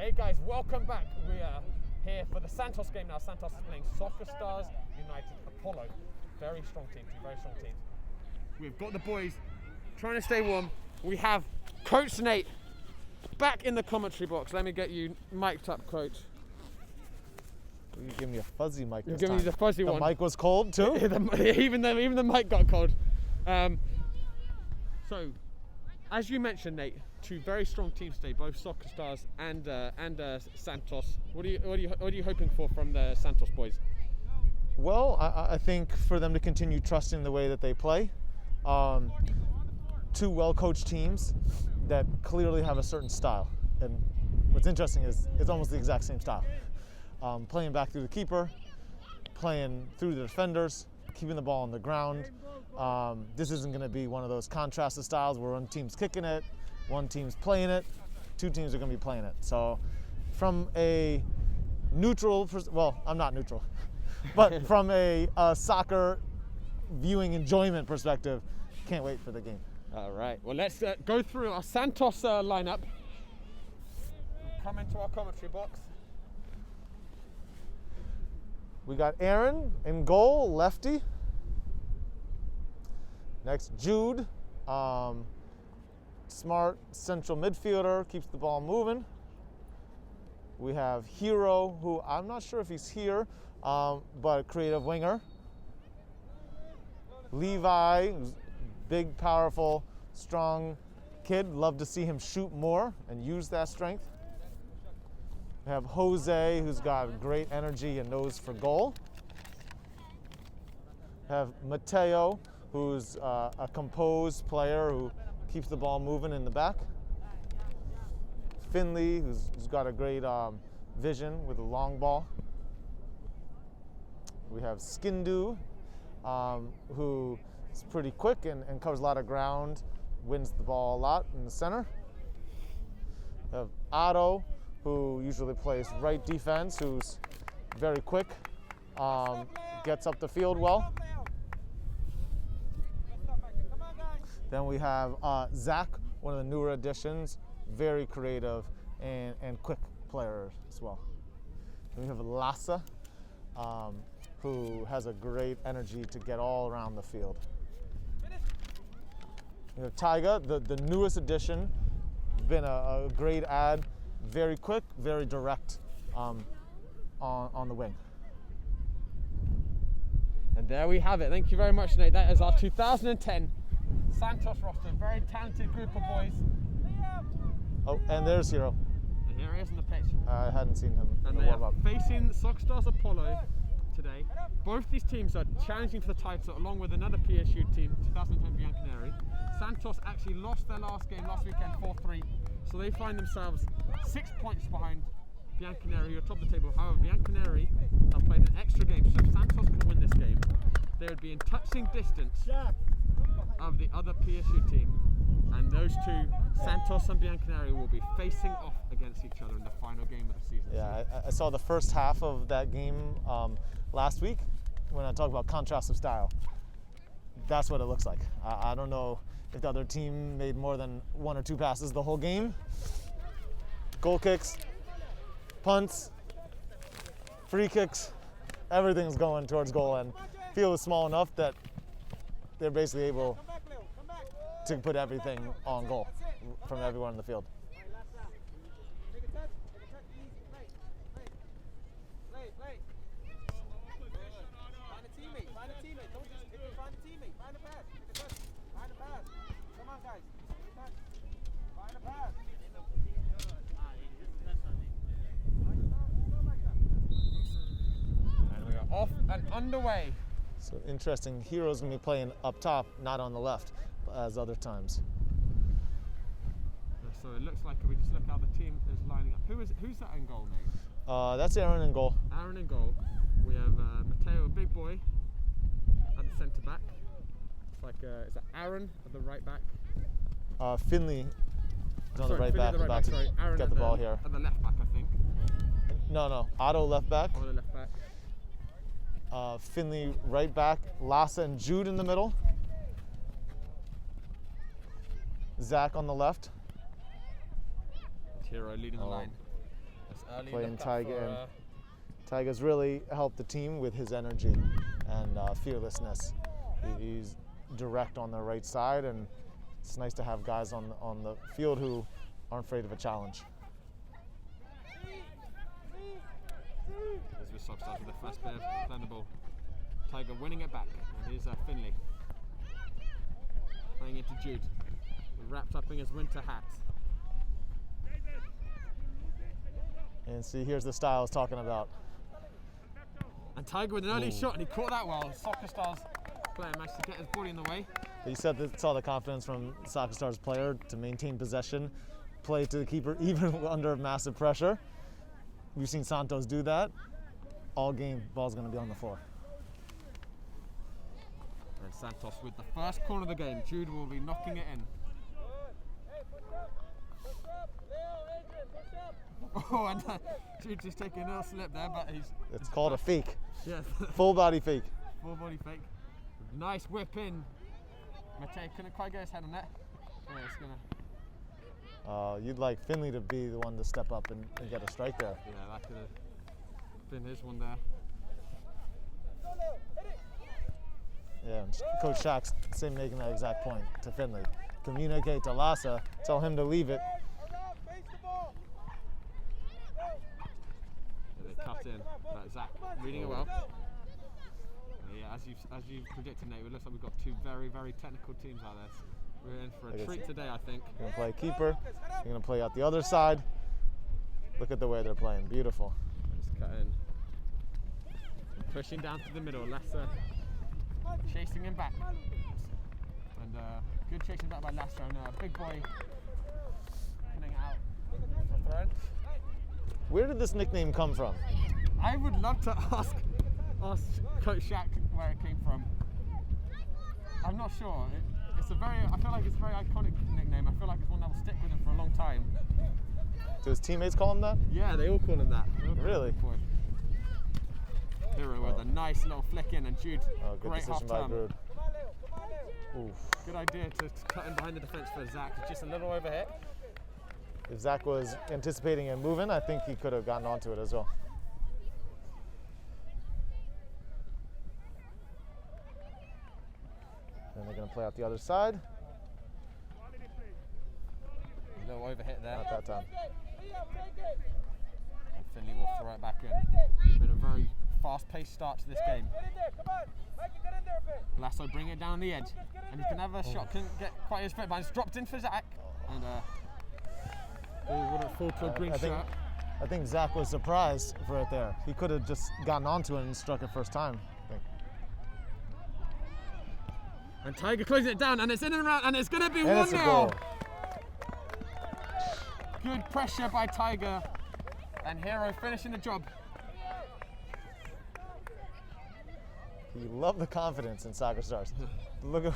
Hey guys, welcome back. We are here for the Santos game now. Santos is playing Soccer Stars United Apollo. Very strong team, very strong team. We've got the boys trying to stay warm. We have Coach Nate back in the commentary box. Let me get you mic'd up, Coach. You give me a fuzzy mic. You're giving me the fuzzy one. The mic was cold too. even the mic got cold. So, as you mentioned, Nate, two very strong teams today, both Soccer Stars and Santos. What are you hoping for from the Santos boys? Well, I think for them to continue trusting the way that they play. Two well-coached teams that clearly have a certain style. And what's interesting is it's almost the exact same style. Playing back through the keeper, playing through the defenders, keeping the ball on the ground. This isn't going to be one of those contrasted styles where one team's kicking it, one team's playing it, two teams are going to be playing it. So from a neutral, well, I'm not neutral, but from a soccer viewing enjoyment perspective, can't wait for the game. All right, well, let's go through our Santos lineup. Come into our commentary box. We got Aaron in goal, lefty. Next, Jude, smart central midfielder, keeps the ball moving. We have Hero, who I'm not sure if he's here, but a creative winger. Levi, who's big, powerful, strong kid. Love to see him shoot more and use that strength. We have Jose, who's got great energy and nose for goal. We have Mateo, who's a composed player who keeps the ball moving in the back. Finley, who's got a great vision with a long ball. We have Skindu, who is pretty quick and covers a lot of ground, wins the ball a lot in the center. We have Otto, who usually plays right defense, who's very quick, gets up the field well. Then we have Zach, one of the newer additions, very creative and quick player as well. Then we have Lassa, who has a great energy to get all around the field. We have Tyga, the newest addition, been a great add, very quick, very direct on the wing. And there we have it. Thank you very much, Nate. That is our 2010 Santos roster. Very talented group of boys. Oh, and there's Hero. And here he is in the pitch. I hadn't seen him in And the they are warm-up. facing Soccer Stars Apollo today. Both these teams are challenging for the title along with another PSU team, 2010 Bianconeri. Santos actually lost their last game last weekend 4-3, so they find themselves 6 points behind Bianconeri, who are top of the table. However, Bianconeri have played an extra game, so if Santos can win this game, they would be in touching distance of the other PSU team, and those two, Santos and Bianconeri, will be facing off against each other in the final game of the season. Yeah, I saw the first half of that game last week when I talked about contrast of style. That's what it looks like. I don't know if the other team made more than 1 or 2 passes the whole game. Goal kicks, punts, free kicks, everything's going towards goal, and field is small enough that they're basically able to put everything on goal from everyone in the field. And we are off and underway. So interesting, Hero's gonna be playing up top, not on the left, as other times. So it looks like, we just look how the team is lining up. Who's that in goal, Nate? That's Aaron in goal. Aaron in goal. We have Mateo, a big boy, at the centre back. It's like, is that Aaron at the right back? Finley is on the right Finley back, at the right about back, to sorry. Aaron get the ball here. At the left back, I think. No, Otto left back. Or the left back. Finley right back, Lassa and Jude in the middle. Zach on the left. Hero leading the line. playing Tiger. And Tiger's really helped the team with his energy and fearlessness. He's direct on the right side, and it's nice to have guys on the field who aren't afraid of a challenge. As we start with the first player playing the ball. Tiger winning it back, and here's Finley playing into Jude, wrapped up in his winter hat. And see, here's the style I was talking about. And Tiger with an early shot, and he caught that well. Soccer Stars player managed to get his body in the way. You said that saw the confidence from Soccer Stars player to maintain possession, play to the keeper even under massive pressure. We've seen Santos do that. All game, ball's going to be on the floor. And Santos with the first corner of the game. Jude will be knocking it in. Oh, and Jude just taking a little slip there, but he's... It's called a fake. Yes. Full body fake. Full body fake. Nice whip in. Matej couldn't quite get his head on that. Yeah, it's gonna... You'd like Finley to be the one to step up and get a strike there. Yeah, that could have been his one there. Yeah, and Coach Shack's making that exact point to Finley. Communicate to Lassa, tell him to leave it. Yeah, they cut in. Zach reading it well. Yeah, as you predicted, Nate, it looks like we've got two very, very technical teams out there. We're in for a treat today, I think. You're going to play keeper. You're going to play out the other side. Look at the way they're playing. Beautiful. Just cut in. And pushing down to the middle. Lassa chasing him back. And good chasing back by Lassa. And big boy coming out for throw. Where did this nickname come from? I would love to ask Coach Shack where it came from. I'm not sure. I feel like it's a very iconic nickname. I feel like it's one that will stick with him for a long time. Do his teammates call him that? Yeah, they all call him that. Really? Hero with a nice little flick in, and Jude, good great half decision by turn. Brood. Good idea to cut in behind the defense for Zach. Just a little over hit. If Zach was anticipating and moving, I think he could have gotten onto it as well. Then they're going to play out the other side. A little overhit there. Not that time. And Finley will throw it back in. Been a very fast-paced start to this game. Lasso bring it down the edge. And he's going to have a shot. Couldn't get quite his foot, but it's dropped in for Zach. And wouldn't fall to a green shirt. I think Zach was surprised for it there. He could have just gotten onto it and struck it first time, I think. And Tiger closing it down, and it's in and around, and it's going to be 1-0. Good pressure by Tiger, and Hero finishing the job. You love the confidence in Soccer Stars. Look at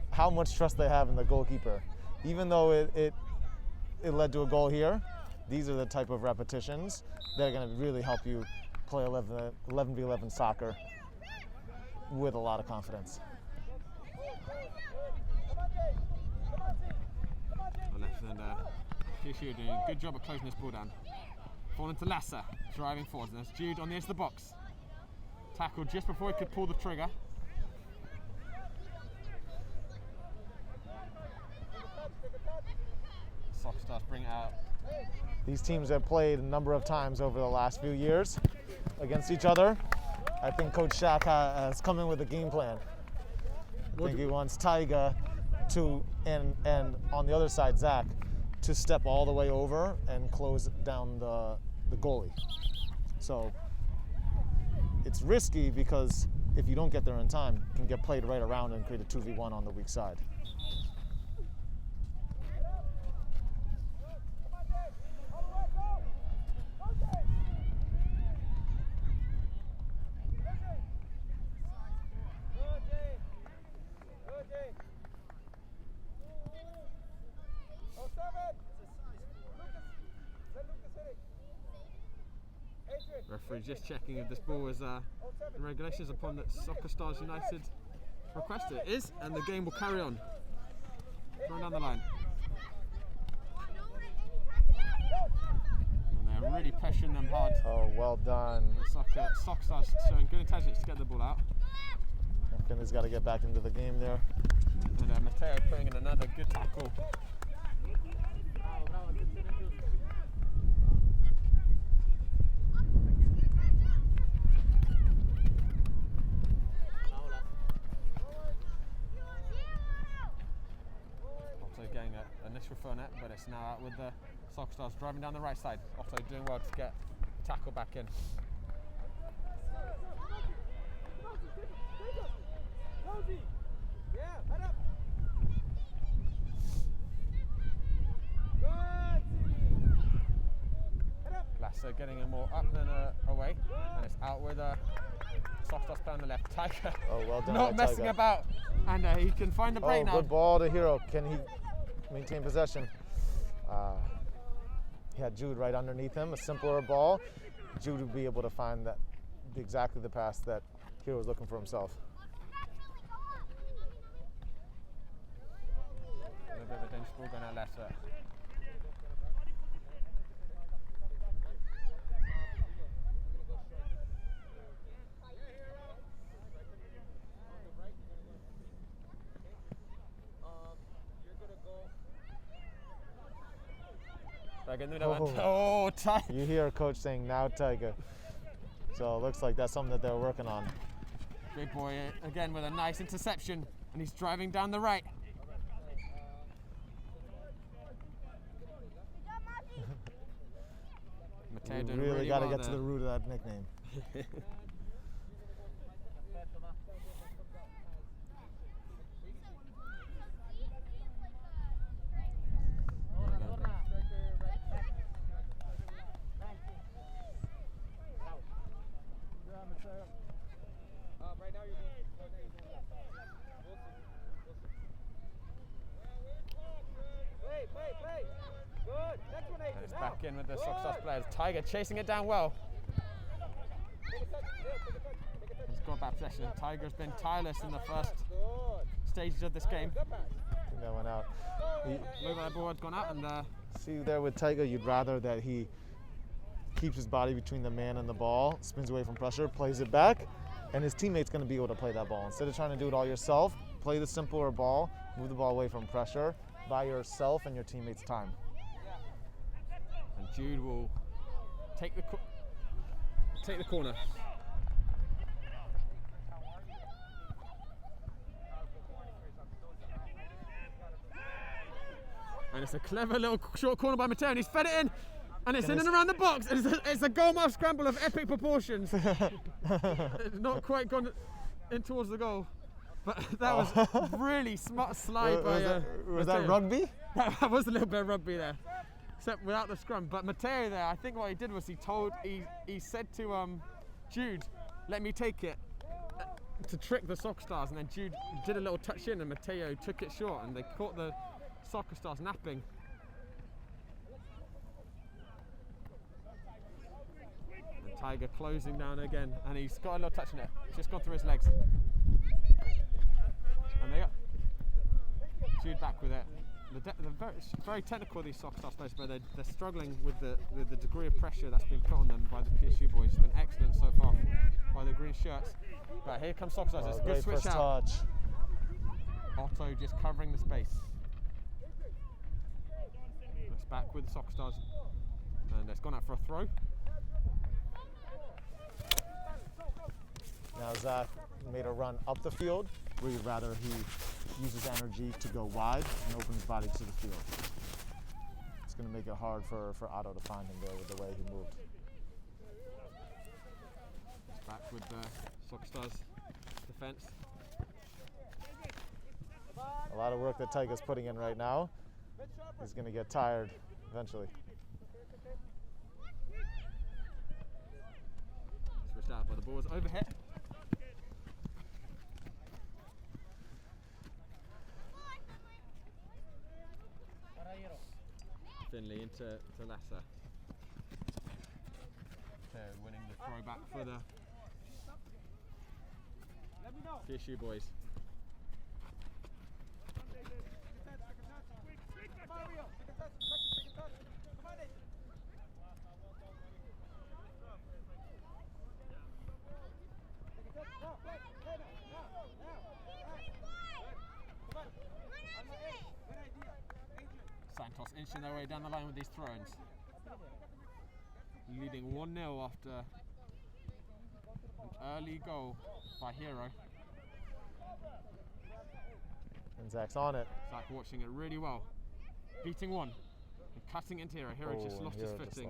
how much trust they have in the goalkeeper. Even though it led to a goal here, these are the type of repetitions that are going to really help you play 11v11 soccer with a lot of confidence. Left and PSU doing a good job of closing this ball down. Falling to Lassa, driving forwards, and there's Jude on the edge of the box. Tackled just before he could pull the trigger. Soccer Stars bring it out. These teams have played a number of times over the last few years against each other. I think Coach Shack has come in with a game plan. I think he wants Tiger to, and on the other side, Zach, to step all the way over and close down the goalie. So it's risky because if you don't get there in time, it can get played right around and create a 2v1 on the weak side. Referee just checking if this ball is in regulations upon that Soccer Stars United requested. It is, and the game will carry on. Going down the line. And they're really pushing them hard. Oh, well done. Sockstars showing good intelligence to get the ball out. Finley's got to get back into the game there. And Matteo putting in another good tackle. Also getting an initial throw net, but it's now out with the Sockstars driving down the right side. Otto doing well to get the tackle back in. Lasso getting it more up than away, and it's out with Sockstars play on the left. Tiger Oh, well done. not messing Tiger. about, and he can find the break now. Good ball to Hero. Can he maintain possession? He had Jude right underneath him, a simpler ball. Jude would be able to find that exactly the pass that Hero was looking for himself. A little bit of a dangerous ball going out left. Oh, Tiger. You hear Coach saying, now Tiger. So it looks like that's something that they're working on. Big boy again with a nice interception, and he's driving down the right. Mateo doing really got to well get to the root of that nickname. And it's back in with the Sockstars players. Tiger chasing it down well. He's got back possession. Tiger's been tireless in the first stages of this game. I think that went out. Look at that ball had gone out, and See there with Tiger, you'd rather that he keeps his body between the man and the ball, spins away from pressure, plays it back, and his teammate's going to be able to play that ball. Instead of trying to do it all yourself, play the simpler ball, move the ball away from pressure, by yourself and your teammates' time. And Jude will take the corner. And it's a clever little short corner by Matteo, and he's fed it in, and it's in and around the box. It's a goal mouth scramble of epic proportions. It's not quite gone in towards the goal, but that was really smart slide by Was that rugby? That was a little bit of rugby there, except without the scrum. But Matteo there, I think what he did was he said to Jude, let me take it, to trick the Sockstars, and then Jude did a little touch in, and Matteo took it short, and they caught the Sockstars napping. And Tiger closing down again, and he's got a little touch in it. It's just gone through his legs. And they got Jude back with it. They're very technical, these Sockstars players, but they're struggling with the degree of pressure that's been put on them by the PSU boys. It's been excellent so far by the green shirts. But here comes Sockstars. It's a good switch out. Touch. Otto just covering the space. It's back with the Sockstars, and it's gone out for a throw. Now Zach made a run up the field, where you'd rather he uses energy to go wide and open his body to the field. It's going to make it hard for Otto to find him there with the way he moved. It's back with the Sockstars defense. A lot of work that Tiger's putting in right now. He's going to get tired eventually. Switched out, but the ball was overhit. Finley into Lassa. So winning the throw back for the PSU boys. down the line with these throw-ins. Leading 1-0 after an early goal by Hero. And Zach's on it. Zach watching it really well. Beating one and cutting into Hero. Hero just lost his footing.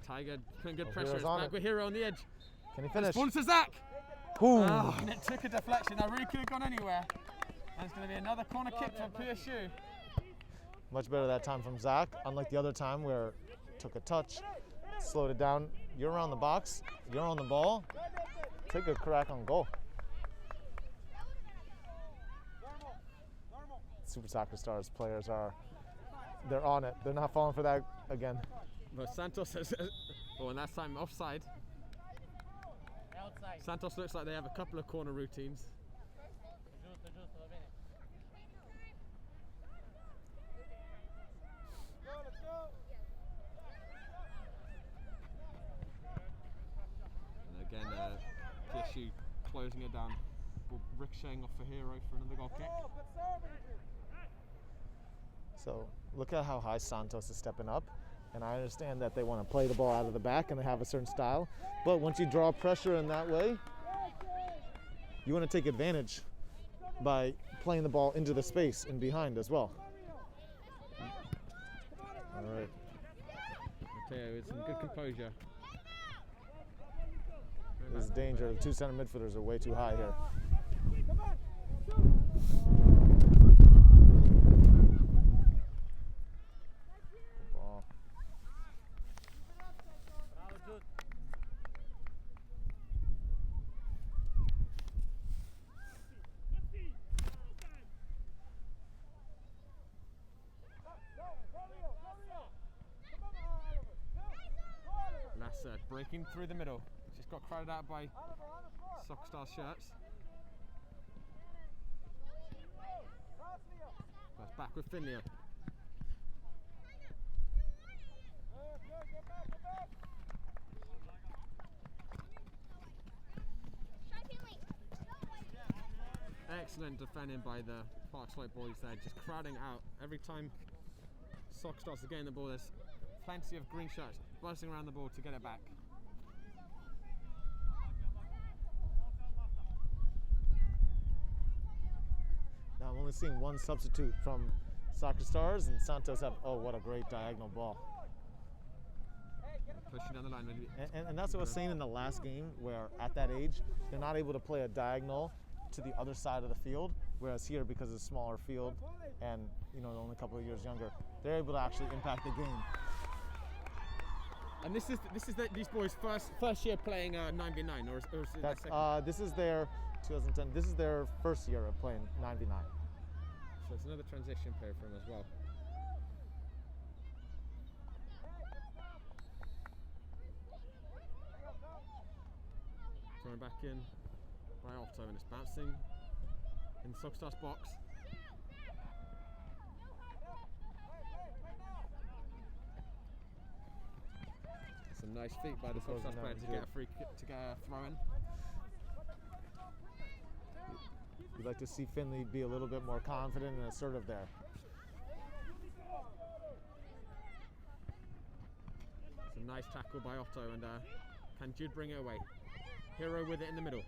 Tiger putting good pressure. It's back with Hero on the edge. Can he finish? Response to Zach. Ooh. Oh, and it took a deflection. That really could have gone anywhere. And it's going to be another corner kick for PSU. Much better that time from Zach, unlike the other time where it took a touch, slowed it down. You're around the box, you're on the ball, take a crack on goal. Super Soccer Stars players they're on it. They're not falling for that again. But Santos has, and that's time offside. Santos looks like they have a couple of corner routines. And again, PSU closing it down. Ball ricocheting off for Hero for another goal kick. So look at how high Santos is stepping up. And I understand that they want to play the ball out of the back and they have a certain style. But once you draw pressure in that way, you want to take advantage by playing the ball into the space and behind as well. All right. Mateo with some good composure. There's danger. The two center midfielders are way too high here. Ball. Lasser breaking through the middle. Just got crowded out by Soccer Stars shirts. That's back with Finley. Excellent defending by the Parkside boys there, just crowding out. Every time Soccer Stars are getting the ball, there's plenty of green shirts buzzing around the ball to get it back. Now I'm only seeing one substitute from Soccer Stars, and Santos have, oh, what a great diagonal ball. Pushing down the line. And that's what I was saying in the last game, where at that age, they're not able to play a diagonal to the other side of the field, whereas here, because it's a smaller field and, you know, only a couple of years younger, they're able to actually impact the game. And this is these boys' first year playing 9v9, or is it their second? This is their 2010. This is their first year of playing 9v9. So it's another transition period for them as well. Throwing back in by Otto, and it's bouncing in the Soccer Stars box. Some nice feet by the Soccer Stars player to get a free kick, to get a throw in. You'd like to see Finley be a little bit more confident and assertive there. It's a nice tackle by Otto, and can Jude bring it away? Hero with it in the middle.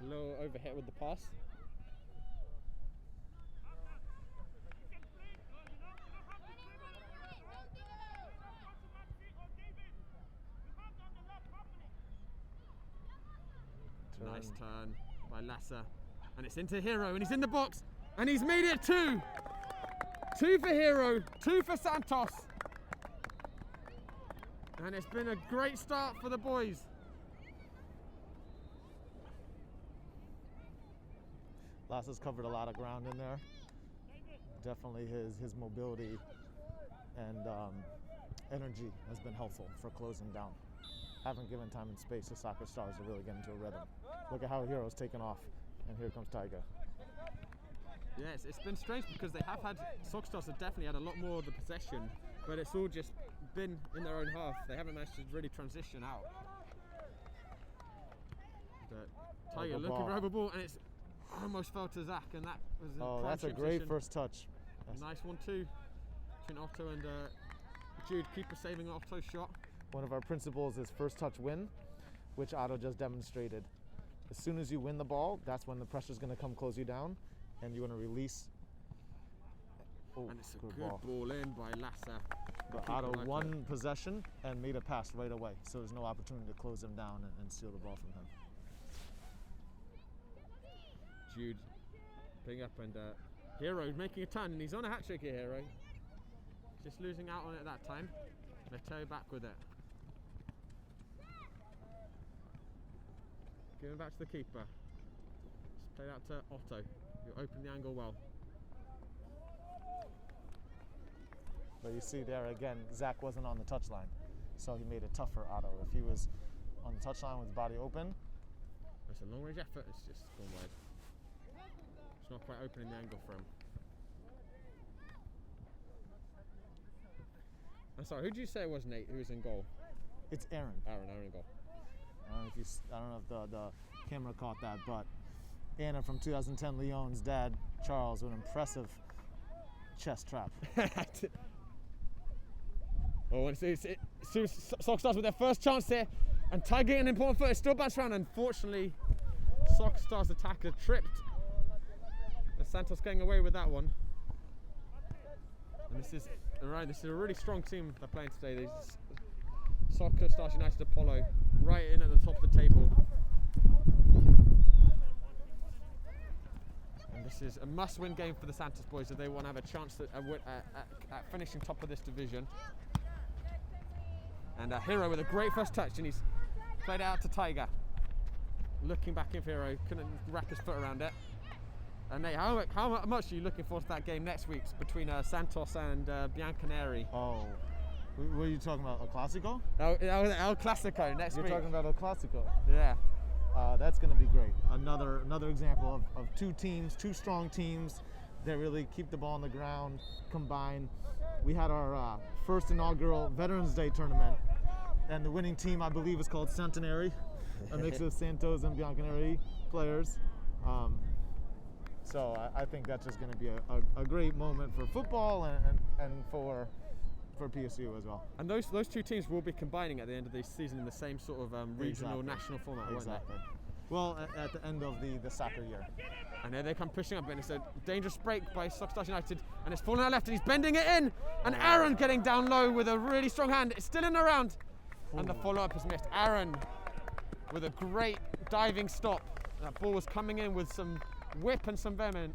A little overhit with the pass. Nice turn by Lasser, and it's into Hero, and he's in the box, and he's made it two. Two for Hero, two for Santos. And it's been a great start for the boys. Lasser's covered a lot of ground in there. Definitely his mobility and energy has been helpful for closing down. Haven't given time and space to Soccer Stars to really get into a rhythm. Look at how Hero's taken off, and here comes Tiger. Yes, it's been strange because they have had, Soccer Stars have definitely had a lot more of the possession, but it's all just been in their own half. They haven't managed to really transition out. But Tiger looking for over ball, and it's almost fell to Zach, and that was in prime that's a shooting great position. first touch. Nice one too, between Otto and Jude. Keeper saving Otto's shot. One of our principles is first touch win, which Otto just demonstrated. As soon as you win the ball, that's when the pressure's going to come close you down, and you want to release. Oh, and it's a good ball in by Lassa. But Otto won possession and made a pass right away, so there's no opportunity to close him down and steal the ball from him. Jude picking up, and Hero making a turn, and he's on a hat trick here, Hero. Just losing out on it that time. Matteo back with it. Giving back to the keeper. Just played out to Otto. You open the angle well. But you see there again, Zach wasn't on the touchline, so he made it tough for Otto. If he was on the touchline with his body open. It's a long range effort, it's just gone wide. It's not quite opening the angle for him. I'm sorry, who did you say it was, Nate, who was in goal? It's Aaron. Aaron in goal. I don't know if the camera caught that, but Anna from 2010 Lyon's dad, Charles, with an impressive chest trap. Oh, and Sock Stars with their first chance here, and Tiger getting an important foot. It's still bounced around. Unfortunately, Sock Stars attacker tripped, and Santos getting away with that one. And this is a really strong team they're playing today. Soccer Stars United Apollo, right in at the top of the table. And this is a must-win game for the Santos boys if they want to have a chance at finishing top of this division. And Hero with a great first touch, and he's played out to Tiger. Looking back in for Hero, couldn't wrap his foot around it. And Nate, how much are you looking forward to that game next week between Santos and Bianconeri? Oh, what are you talking about? El Clasico? El Clasico next week. You're talking about El Clasico? Yeah. That's going to be great. Another example of two strong teams that really keep the ball on the ground, combine. We had our first inaugural Veterans Day tournament, and the winning team, I believe, is called Centenary, a mix of Santos and Bianconeri players. So I think that's just going to be a great moment for football and for PSU as well. And those two teams will be combining at the end of the season in the same sort of regional, national format, won't they? Well, at the end of the soccer year. And there they come pushing up, and it's a dangerous break by Stars United, and it's falling out left, and he's bending it in, and Aaron getting down low with a really strong hand. It's still in the round, and the follow-up is missed. Aaron with a great diving stop. That ball was coming in with some whip and some venom.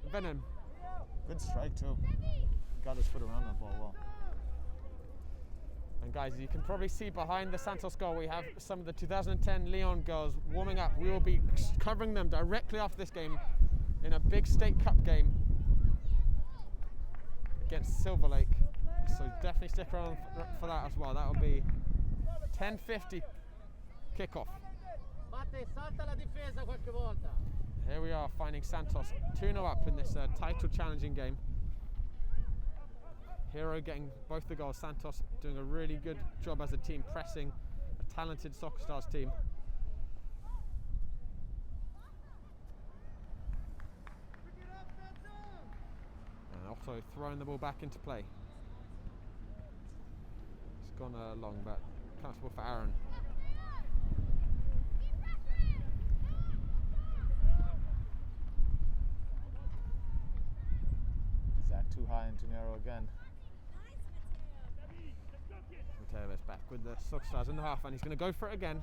Good strike too. Got his foot around that ball well. And guys, you can probably see behind the Santos goal, we have some of the 2010 Leon girls warming up. We will be covering them directly after this game in a big state cup game against Silver Lake. So definitely stick around for that as well. That will be 10:50 kickoff. Here we are finding Santos 2-0 up in this title challenging game. Hero getting both the goals. Santos doing a really good job as a team, pressing a talented Soccer Stars team. And also throwing the ball back into play. It's gone long, but comfortable for Aaron. Zach too high and too narrow again. Mateo's back with the Soccer Stars in the half, and he's going to go for it again.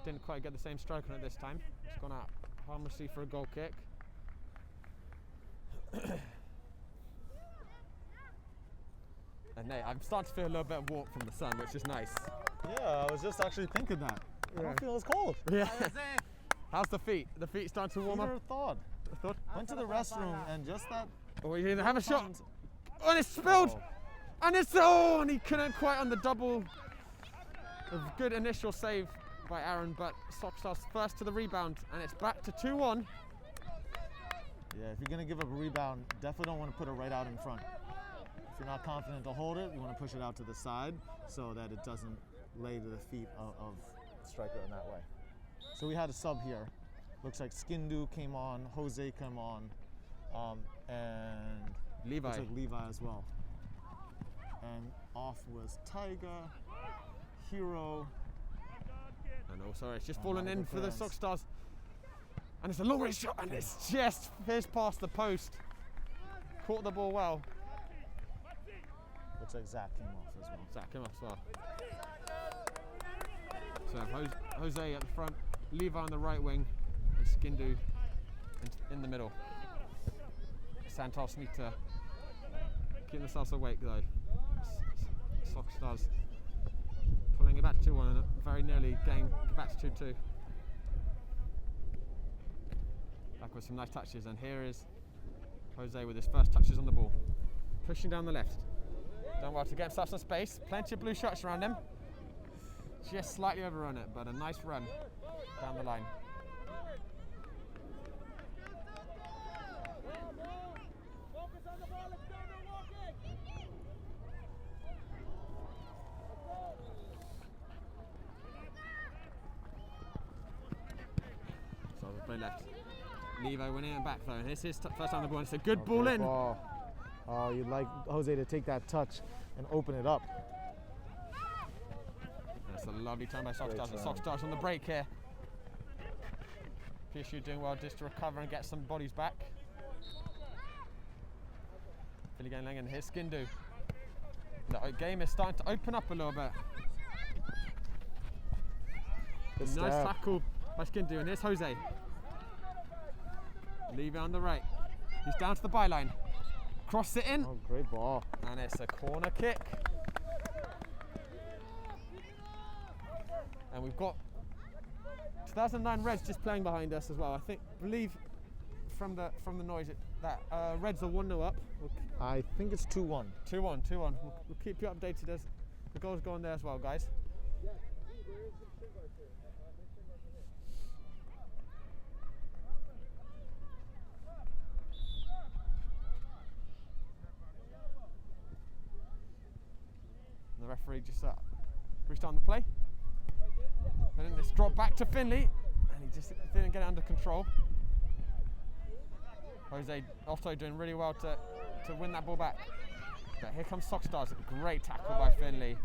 Didn't quite get the same strike on it this time. It's gone out harmlessly for a goal kick. And Nate, I'm starting to feel a little bit of warmth from the sun, which is nice. Yeah, I was just actually thinking that. I don't feel as cold. Yeah. How's the feet? The feet starting to warm up? Thawed. Went to the restroom and just that. Oh, you have a shot. Oh, and it's spilled. Oh. And he couldn't quite on the double. A good initial save by Aaron, but Soccer Stars first to the rebound, and it's back to 2-1. Yeah, if you're going to give up a rebound, definitely don't want to put it right out in front. If you're not confident to hold it, you want to push it out to the side so that it doesn't lay to the feet of striker in that way. So we had a sub here. Looks like Skindu came on, Jose came on, and Levi. looks like Levi as well. And off was Tiger, Hero. And also it's just Oh, fallen not a in good for the pass. Sock Stars. And it's a long range shot, and it's just fizzed past the post. Caught the ball well. Looks like Zach came off as well. Zach came off as well. So Jose at the front, Levi on the right wing, and Skindu in the middle. Santos need to keep themselves awake though. Sock Stars pulling it back to 2-1 and very nearly getting back to 2-2. Back with some nice touches, and here is Jose with his first touches on the ball. Pushing down the left. Done well to get himself some space. Plenty of blue shots around him. Just slightly overrun it, but a nice run down the line. So we play left. Levo winning it back though. And this is his first time on the ball. It's a good ball in. Ball. Oh, you'd like Jose to take that touch and open it up. That's a lovely turn by Sock Great Stars. And turn. Sock Stars on the break here. PSU doing well just to recover and get some bodies back. Philly going lang, and here's Skindu. The game is starting to open up a little bit. Good Nice step. tackle by Skindu, and here's Jose. Leave it on the right. He's down to the byline. Cross it in, Oh, great ball. and it's a corner kick. And we've got 2009 Reds just playing behind us as well. Believe from the noise that Reds are 1-0 up. I think it's 2-1. 2-1. We'll keep you updated as the goals go on there as well, guys. The referee just reached on the play. And then it's dropped back to Finley, and he just didn't get it under control. Jose Otto doing really well to win that ball back. But here comes Sock Stars. Great tackle by Finley.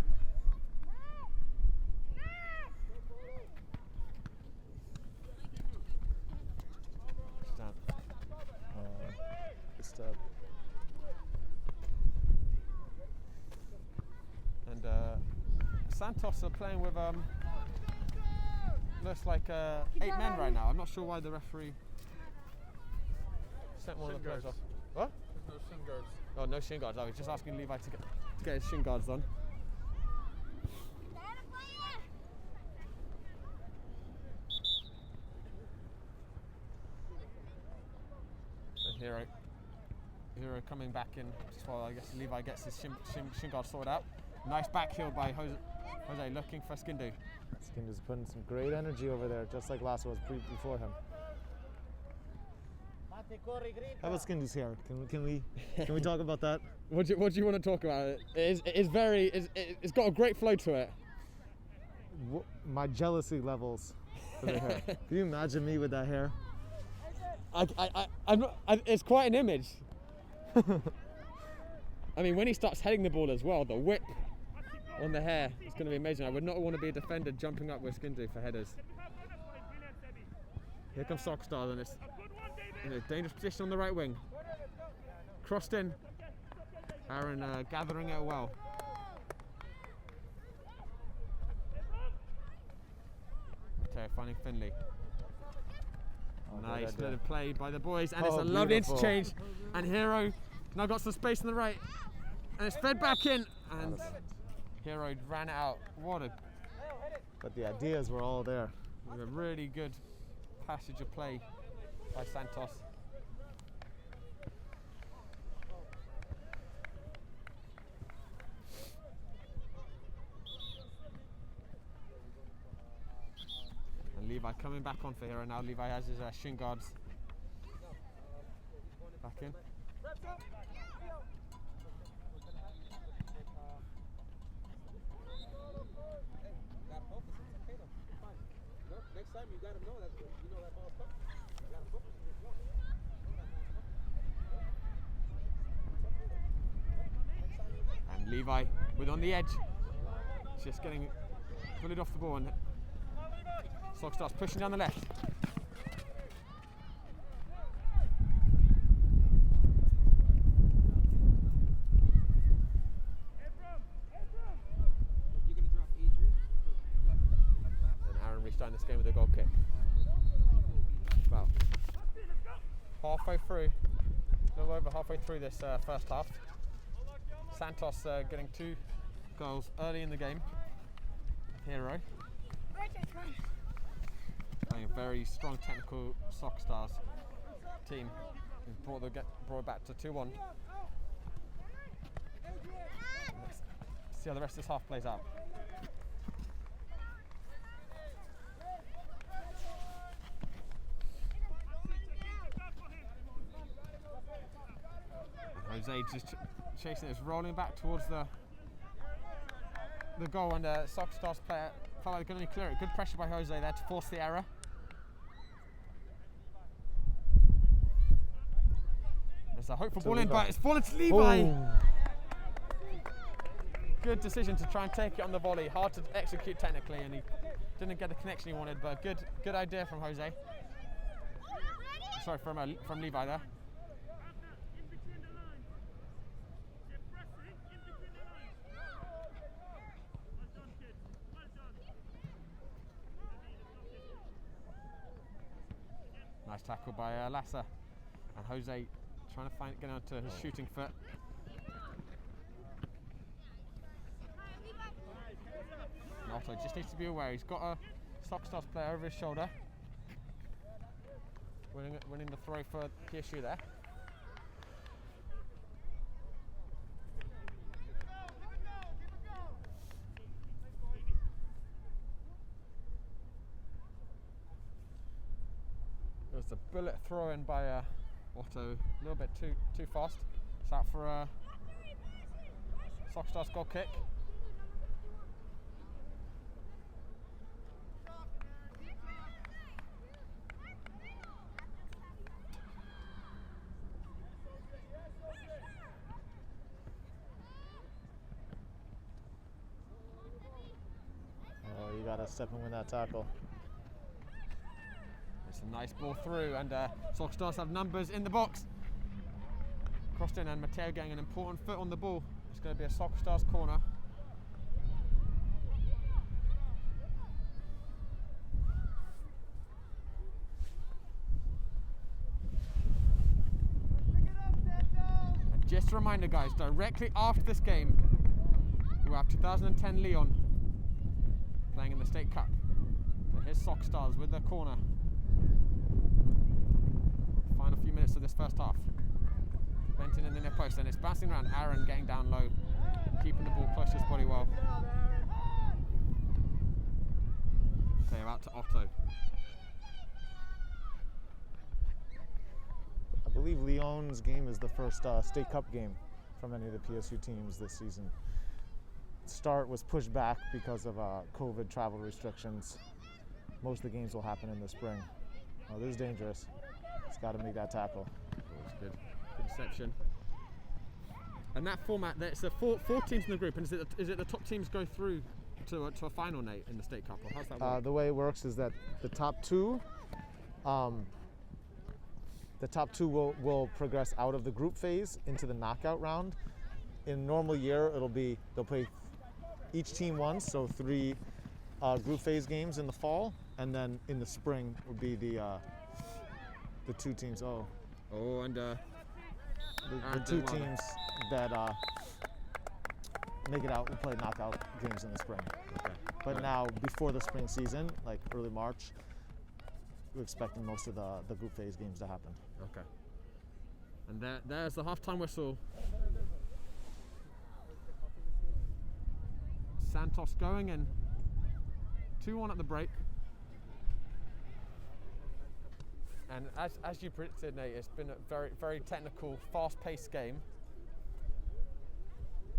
Down. Good step. And Santos are playing with looks like 8 men right now. I'm not sure why the referee sent one of the players off. What? There's no shin guards. Oh, no shin guards. I was just asking Levi to get his shin guards on. So Hero coming back in just while I guess Levi gets his shin guard sorted out. Nice back heel by Jose looking for Skindu. Skindu's putting some great energy over there, just like Lasso was before him. How about Skindu's hair? Can we talk about that? What do you want to talk about? It's got a great flow to it. My jealousy levels for the hair. Can you imagine me with that hair? It's quite an image. I mean, when he starts heading the ball as well, the whip on the hair is going to be amazing. I would not want to be a defender jumping up with Skindu for headers. Here comes Sock Stars, and it's in a dangerous position on the right wing. Crossed in. Aaron gathering it well. Mateo finding Finley. Oh, Nice good bit idea. of play by the boys, and it's Oh, a lovely beautiful. interchange. And Hero now got some space on the right, and it's fed back in, and Hero ran it out. But the ideas were all there. A really good passage of play by Santos. And Levi coming back on for Hero now. Levi has his shin guards back in. Next time you gotta know that that ball's coming. Levi with on the edge. Just getting bullied off the ball, and Sock starts pushing down the left. And Aaron restarting this game with a goal kick. Well, halfway through, a little over halfway through this first half. Santos getting 2 goals early in the game. Hero. Playing a very strong technical Sock Stars team. Brought it back to 2-1. Let's see how the rest of this half plays out. Jose just chasing it, rolling back towards the goal, and Sock Stars player felt like they couldn't clear it. Good pressure by Jose there to force the error. There's a hope for ball in, but it's fallen to Levi. Oh. Good decision to try and take it on the volley. Hard to execute technically, and he didn't get the connection he wanted, but good idea from Jose. Sorry, from Levi there. Nice tackle by Lassa, and Jose trying to get onto his shooting foot. And Otto just needs to be aware. He's got a Sock Stars player over his shoulder, winning the throw for PSU there. There's a bullet throw in by Otto, a little bit too fast. It's out for a Sock Stars goal kick. Oh, you gotta step in with that tackle. It's a nice ball through, and Sock Stars have numbers in the box. Crossed in, and Matteo getting an important foot on the ball. It's going to be a Sock Stars corner. And just a reminder, guys, directly after this game, we'll have 2010 Leon playing in the State Cup. So here's Sock Stars with the corner. Final few minutes of this first half. Benton in the near post, and it's bouncing around. Aaron getting down low, keeping the ball close to his body well. Okay, out to Otto. I believe Leon's game is the first State Cup game from any of the PSU teams this season. Start was pushed back because of COVID travel restrictions. Most of the games will happen in the spring. Oh, this is dangerous. It's got to make that tackle. Oh, that's good. Good reception. And that format, there's four teams in the group, and is it the top teams go through to a final, Nate, in the State Cup, or how's that work? The way it works is that the top two will progress out of the group phase into the knockout round. In a normal year, they'll play each team once, so 3 group phase games in the fall, and then in the spring would be the 2 teams. The 2 teams that make it out will play knockout games in the spring. Okay. But now, before the spring season, like early March, we're expecting most of the group phase games to happen. Okay. And there's the halftime whistle. Santos going, and 2-1 at the break. And as you predicted, Nate, it's been a very, very technical, fast-paced game.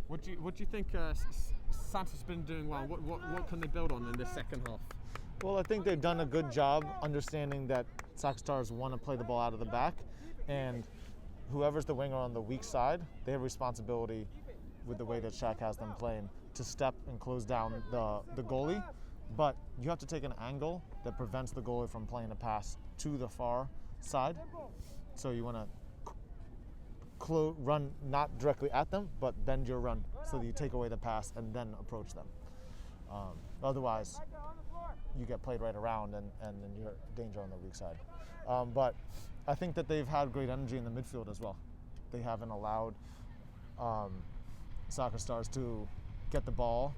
What do you think Santos has been doing well? What can they build on in this second half? Well, I think they've done a good job understanding that Sock Stars want to play the ball out of the back, and whoever's the winger on the weak side, they have responsibility with the way that Shaq has them playing, to step and close down the goalie, but you have to take an angle that prevents the goalie from playing a pass to the far side. So you want to run not directly at them, but bend your run so that you take away the pass and then approach them. Otherwise, you get played right around and then you're danger on the weak side. But I think that they've had great energy in the midfield as well. They haven't allowed Soccer Stars to get the ball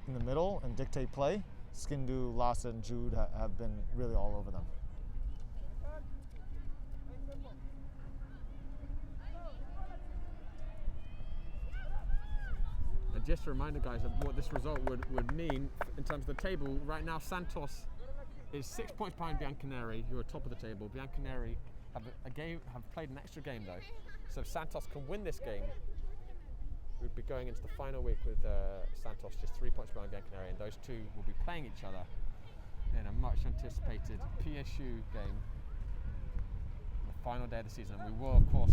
in the middle and dictate play. Skindu, Lassa, and Jude have been really all over them. And just a reminder, guys, of what this result would mean in terms of the table. Right now, Santos is 6 points behind Bianconeri, who are top of the table. Bianconeri have played an extra game though, so if Santos can win this game, we'd be going into the final week with Santos just 3 points behind Bianconeri, and those two will be playing each other in a much anticipated PSU game, the final day of the season. We will, of course,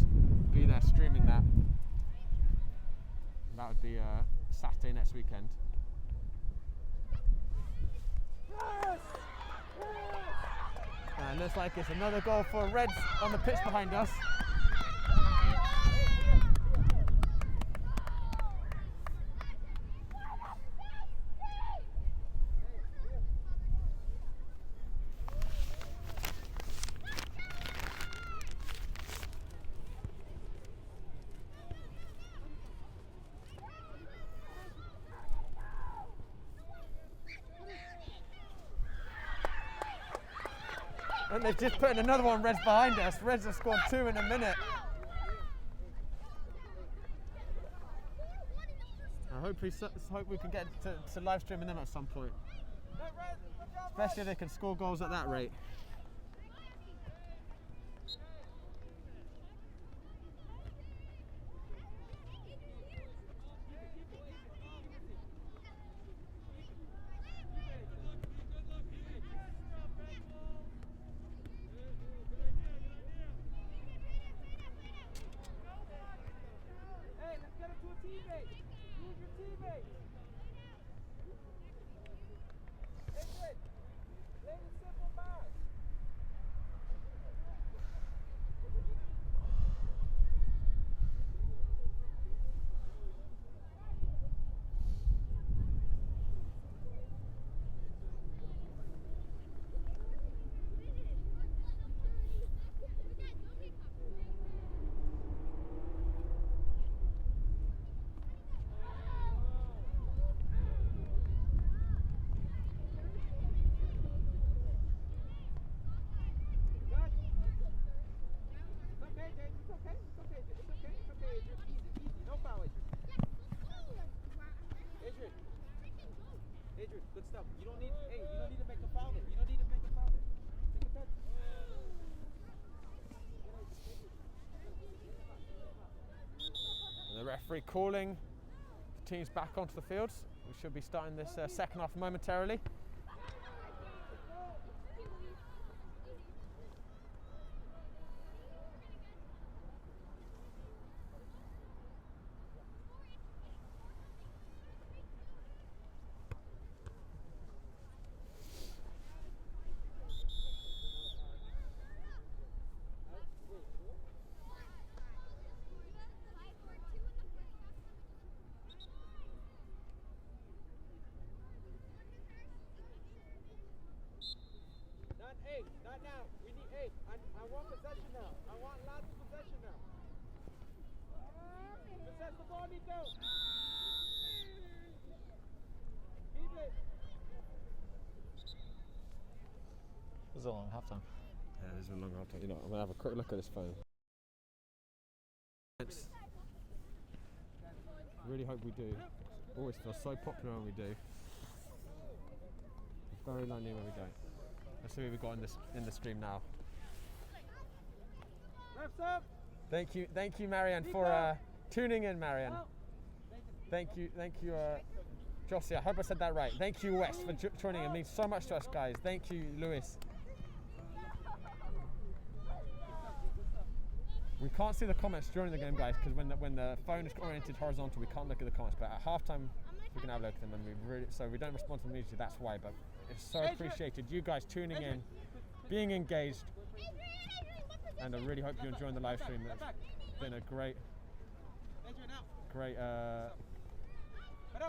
be there streaming that. That would be Saturday next weekend. And looks like it's another goal for Reds on the pitch behind us. And they've just put in another one, Reds behind us. Reds have scored 2 in a minute. I hope we can get to live streaming them at some point. Especially if they can score goals at that rate. Good stuff. You don't need to make a foul there. You don't need to make a foul there. Take a touch. And the referee calling the teams back onto the field. We should be starting this second half momentarily. Not now. We need 8. I want possession now. I want lots of possession now. Possess the ball, Nico. Keep it. This is a long halftime. Yeah, this is a long halftime. You know, I'm gonna have a quick look at this phone. Really hope we do. Always feel so popular when we do. Very lonely when we don't. Let's see what we've got in the stream now. Thank you, Marianne, for tuning in, Marianne. Thank you, Jossie. I hope I said that right. Thank you, Wes, for joining. It means so much to us, guys. Thank you, Lewis. We can't see the comments during the game, guys, because when the phone is oriented horizontal, we can't look at the comments. But at halftime, we can have a look at them, and so we don't respond to them immediately. That's why. But it's so appreciated. You guys tuning in, being engaged, and I really hope you're enjoying the live stream. It's been a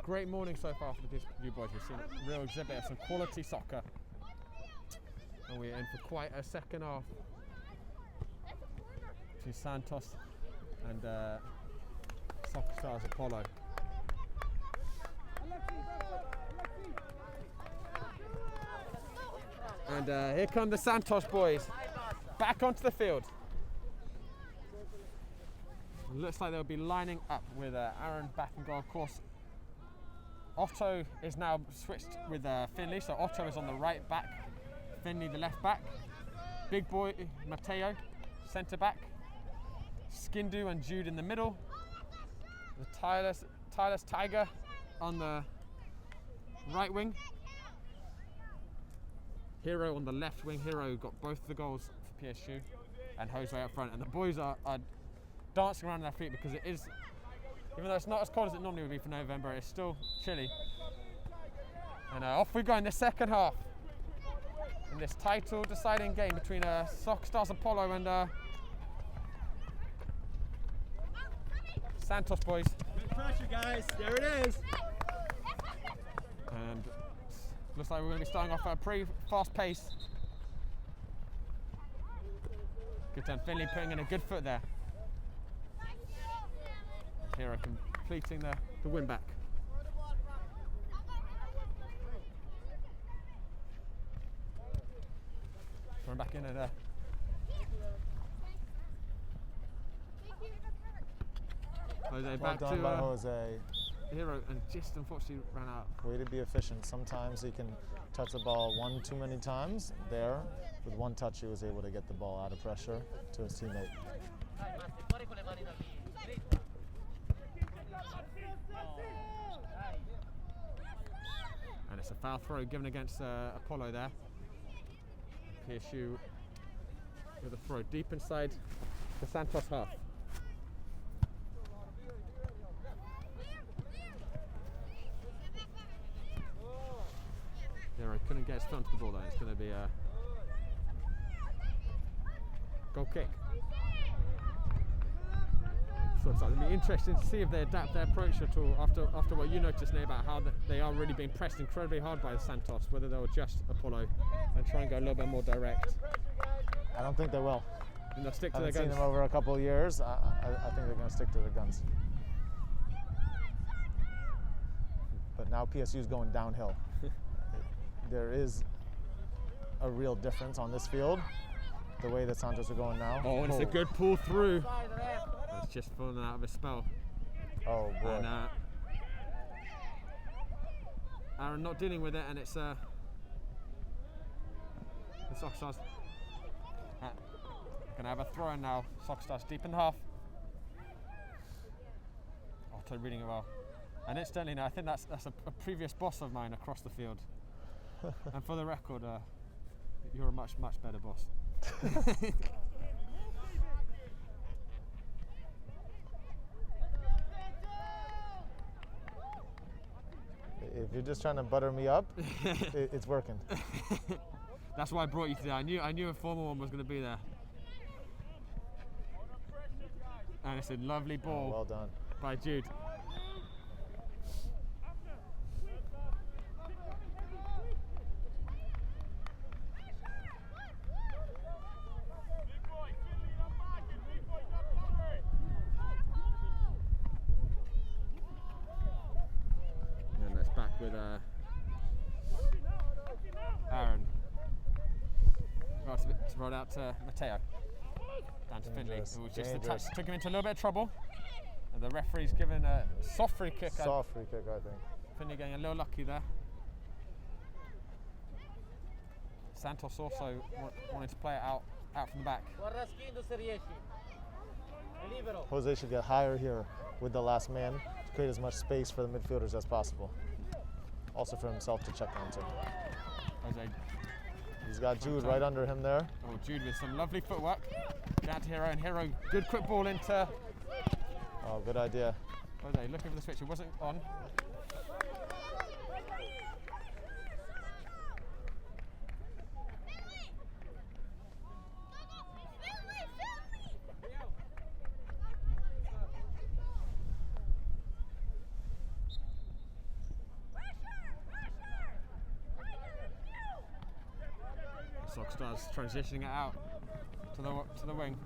great morning so far for you boys. We've seen a real exhibit of some quality soccer, and we're in for quite a second half between Santos and Soccer Stars Apollo. And here come the Santos boys back onto the field. It looks like they'll be lining up with Aaron back in goal. Of course, Otto is now switched with Finley, so Otto is on the right back, Finley the left back, big boy Matteo centre back, Skindu and Jude in the middle, the tireless Tiger on the right wing, Hero on the left wing. Hero got both the goals for PSU, and Jose up front, and the boys are dancing around their feet because it is, even though it's not as cold as it normally would be for November, it's still chilly. And off we go in the second half in this title deciding game between Soccer Stars Apollo and Santos boys. Good pressure, guys. There it is. And looks like we're going to be starting off at a pretty fast pace. Good turn, Finley putting in a good foot there. Hero completing the win back. Throwing back in and Jose back to Jose. Hero, and just unfortunately ran out. Way to be efficient. Sometimes he can touch the ball one too many times. There, with one touch, he was able to get the ball out of pressure to his teammate. And it's a foul throw given against Apollo there. PSU with a throw deep inside the Santos half. Hero couldn't get his foot onto the ball though. It's going to be a goal kick. So it's going to be interesting to see if they adapt their approach at all after what you noticed, Nate, about how they are really being pressed incredibly hard by the Santos, whether they'll adjust Apollo and try and go a little bit more direct. I don't think they will. And they'll stick to I their haven't guns. seen them over a couple of years. I think they're going to stick to their guns. But now PSU is going downhill. There is a real difference on this field, the way that Santos are going now. Oh, and it's a good pull through. It's just falling out of his spell. Oh, boy. And Aaron not dealing with it, and it's the Soccer Stars gonna have a throw in now. Soccer Stars deep in the half. Otto reading it well, and incidentally, now I think that's a previous boss of mine across the field. And for the record, you're a much better boss. If you're just trying to butter me up, it's working. That's why I brought you today. I knew a formal one was going to be there. And it's a lovely ball. Oh, well done. By Jude. And it's back with Aaron. To roll out to Matteo. Down to Finley, who was just the touch, took him into a little bit of trouble. And the referee's given a soft free kick. Soft free kick, I think. Finley getting a little lucky there. Santos also wanted to play it out from the back. Jose should get higher here with the last man to create as much space for the midfielders as possible. Also for himself to check onto. Jose He's got Jude right under him there. Oh, Jude with some lovely footwork. Down to Hero, and Hero, good quick ball into... Oh, good idea. Jose looking for the switch, it wasn't on. Sox Stars transitioning it out to the wing.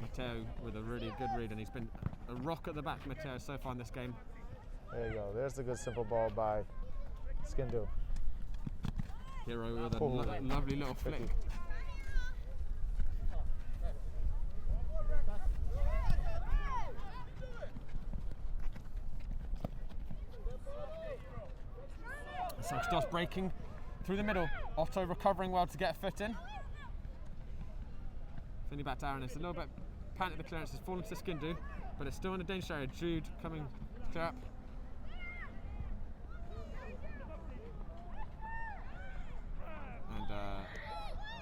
Mateo with a really good read, and he's been a rock at the back, Mateo, so far in this game. There you go. There's a good simple ball by Skindu. Hero with a lovely little flick. Sox Stars breaking through the middle. Otto recovering well to get a foot in. Finny back to Aaron. It's a little bit panic the clearance. It's fallen to Skindu, but it's still in a danger area. Jude coming to clear up. And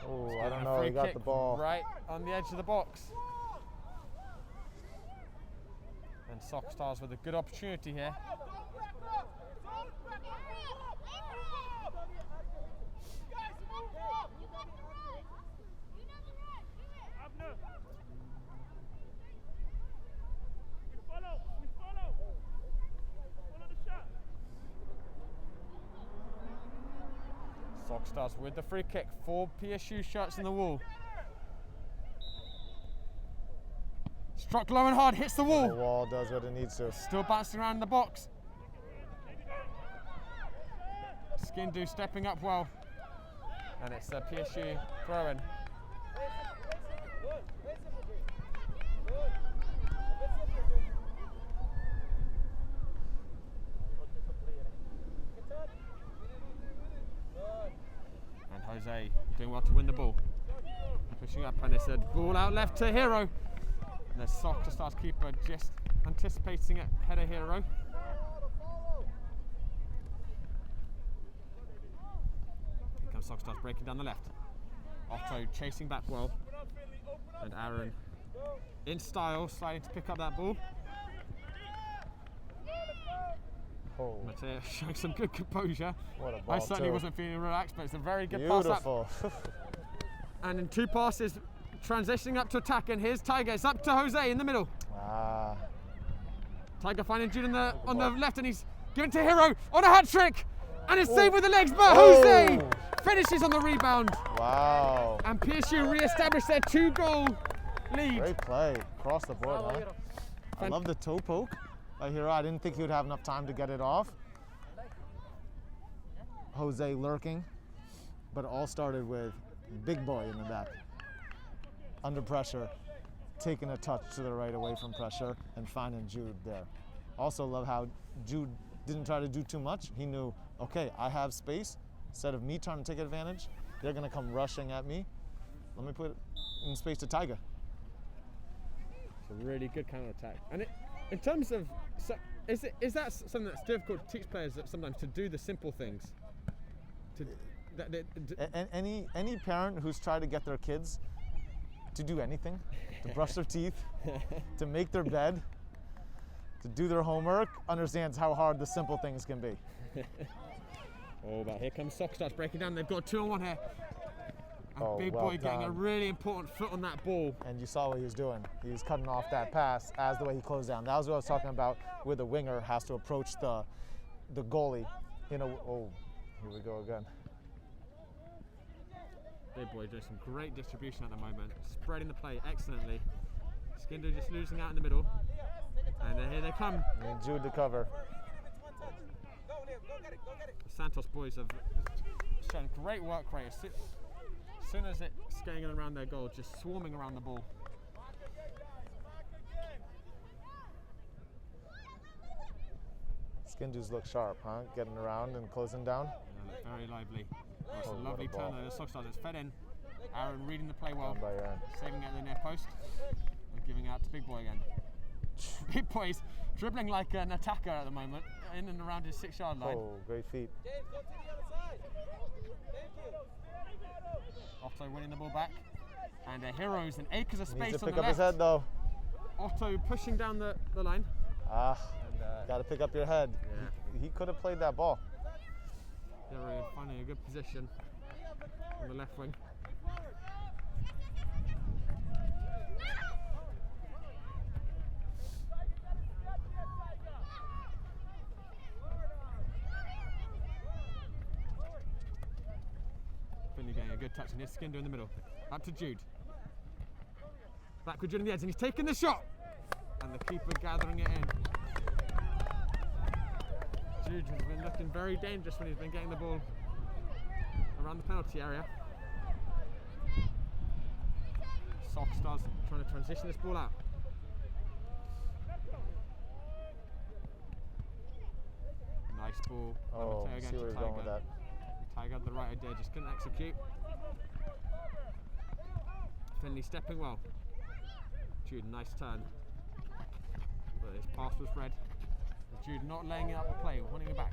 oh, I don't know. He got the ball right on the edge of the box. And Sox Stars with a good opportunity here. Sox Stars with the free kick. 4 PSU shots in the wall. Struck low and hard, hits the wall. The wall does what it needs to. Still bouncing around in the box. Skindu stepping up well. And it's a PSU throw-in. Jose doing well to win the ball. Pushing up, and it's a ball out left to Hero. And the Sox Stars keeper just anticipating it, header Hero. Here comes Sox Stars breaking down the left. Otto chasing back well. And Aaron in style, sliding to pick up that ball. Oh. Mateo showing some good composure. What a ball, I certainly too. wasn't feeling relaxed, but it's a very good Beautiful. pass up. And in 2 passes, transitioning up to attack, and here's Tiger. It's up to Jose in the middle. Ah. Tiger finding Jude on the left, and he's given to Hero on a hat trick, and it's saved with the legs, but Jose finishes on the rebound. Wow. And PSU re-established their 2-goal lead. Great play across the board, huh? I love the toe poke. Hero, I didn't think he would have enough time to get it off. Jose lurking, but it all started with big boy in the back. Under pressure, taking a touch to the right away from pressure, and finding Jude there. Also love how Jude didn't try to do too much. He knew, okay, I have space. Instead of me trying to take advantage, they're gonna come rushing at me. Let me put it in space to Tiger. It's a really good counter-attack. And in terms of, so is that something that's difficult to teach players that sometimes to do the simple things? Any parent who's tried to get their kids to do anything, to brush their teeth, to make their bed, to do their homework, understands how hard the simple things can be. Oh, but here comes Sox Stars breaking down. They've got 2-on-1 here. And Big well Boy getting a really important foot on that ball. And you saw what he was doing. He was cutting off that pass as the way he closed down. That was what I was talking about, where the winger has to approach the goalie. Oh, here we go again. Big Boy doing some great distribution at the moment, spreading the play excellently. Skindu just losing out in the middle. And here they come. And Jude to cover. The Santos boys have shown great work rate. As soon as it's going around their goal, just swarming around the ball. Skindu's look sharp, huh? Getting around and closing down. Yeah, look very lively. Oh, it's a lovely turn there. The Sox Stars, it's fed in. Aaron reading the play well, saving it at the near post, and giving it out to Big Boy again. Big Boy's dribbling like an attacker at the moment, in and around his 6-yard line. Oh, great feet. Otto winning the ball back. And Heroes and acres of space Needs to on pick the up left. his head though. Otto pushing down the line. Got to pick up your head. Yeah. He could have played that ball. Hero finding a good position on the left wing. Finley getting a good touch on his Skinder in the middle. Up to Jude. Back with Jude on the edge, and he's taking the shot! And the keeper gathering it in. Jude has been looking very dangerous when he's been getting the ball around the penalty area. Sock Stars trying to transition this ball out. Nice ball. Oh, Mateo see again where to he's going with Tiger. that. Tiger had the right idea, just couldn't execute. Finley stepping well. Jude, nice turn. But his pass was read. Jude not laying it up the play, winning it back.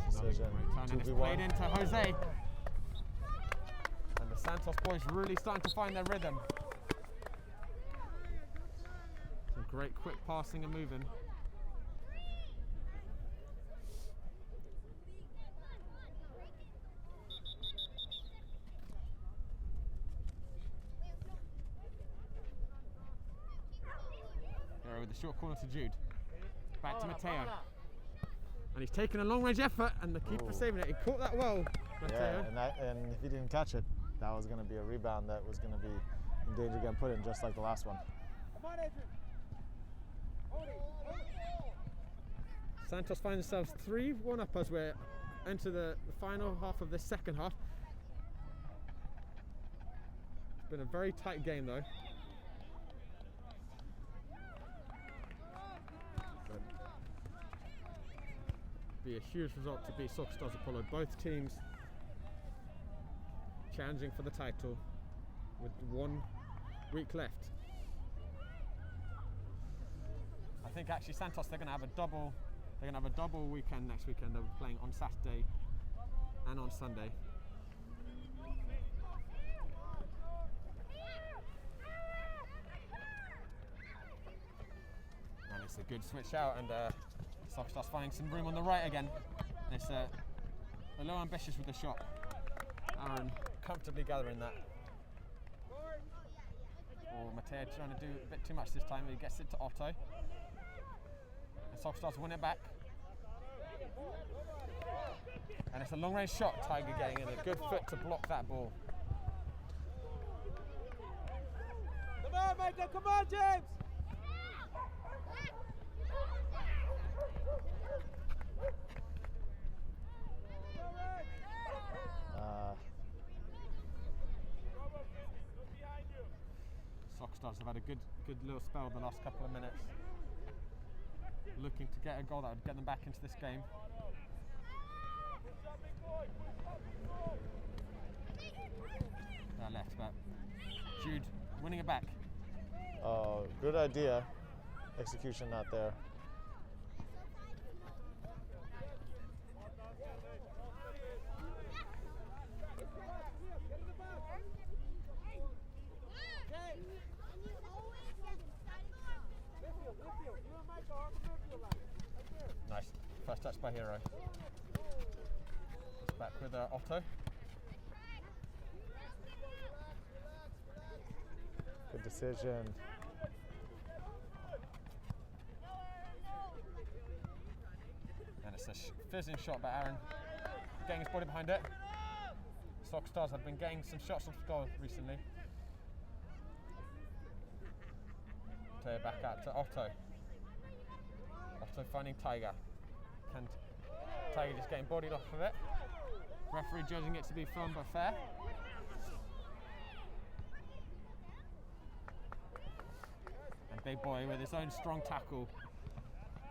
Decision. Turn, and it's played into Jose. And the Santos boys really starting to find their rhythm. Some great quick passing and moving. Here with the short corner to Jude. Back to Mateo. And he's taken a long range effort and the keeper saving it. He caught that well, Mateo. Yeah, and if he didn't catch it, that was going to be a rebound that was going to be in danger getting put in, just like the last one. Santos find themselves 3-1 up as we enter the final half of the second half. It's been a very tight game though. Be a huge result to beat Soccer Stars Apollo. Both teams challenging for the title with 1 week left. I think actually Santos, they're going to have a double. They're going to have a double weekend next weekend. They'll be playing on Saturday and on Sunday. And it's a good switch out, and Soccer Stars finding some room on the right again. And it's a little ambitious with the shot. Aaron comfortably gathering that. Or Mateo trying to do a bit too much this time. He gets it to Otto. And Soccer Stars win it back. And it's a long range shot. Tiger getting in a good foot to block that ball. Come on, Michael, come on, James! Soccer Stars have had a good little spell the last couple of minutes. Looking to get a goal that would get them back into this game. They're left, but Jude winning it back. Good idea. Execution not there. Nice. First touch by Hero. It's back with Otto. Good decision. And it's a fizzing shot by Aaron. Getting his body behind it. Soccer Stars have been getting some shots off goal recently. Play back out to Otto. Otto finding Tiger. Can Tiger just getting bodied off of it? Referee judging it to be firm but fair. And Big Boy with his own strong tackle.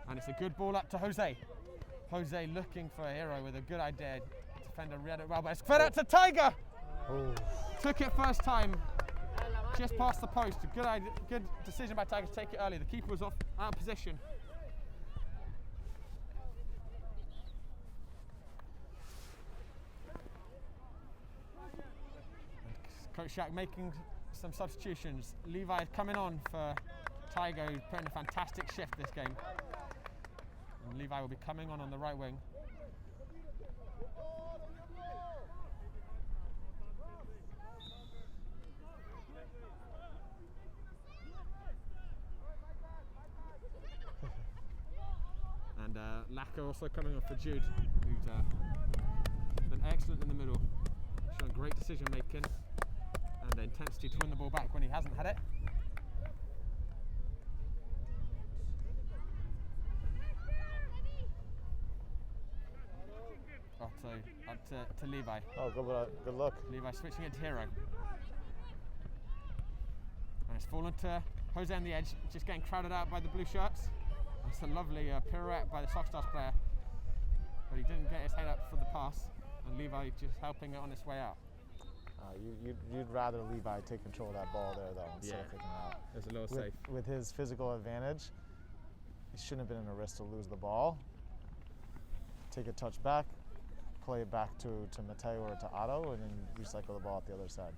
And it's a good ball up to Jose. Jose looking for a hero with a good idea. Defender read it well, but it's fed out to Tiger! Ooh. Took it first time. Just past the post. A good idea, good decision by Tiger to take it early. The keeper was out of position. Coach Shaq making some substitutions. Levi coming on for Tygo, putting a fantastic shift this game. And Levi will be coming on the right wing. And Lacquer also coming on for Jude, who's been excellent in the middle, showing great decision making and the intensity to win the ball back when he hasn't had it. Up to Levi. Oh, good look. Levi switching it to Hero. And it's fallen to Jose on the edge, just getting crowded out by the blue shirts. It's a lovely pirouette by the Sock Stars player, but he didn't get his head up for the pass, and Levi just helping it on its way out. You'd rather Levi take control of that ball there, though, instead of kicking it out. There's a little safe. With his physical advantage, he shouldn't have been in a risk to lose the ball. Take a touch back, play it back to Mateo or to Otto, and then recycle the ball at the other side.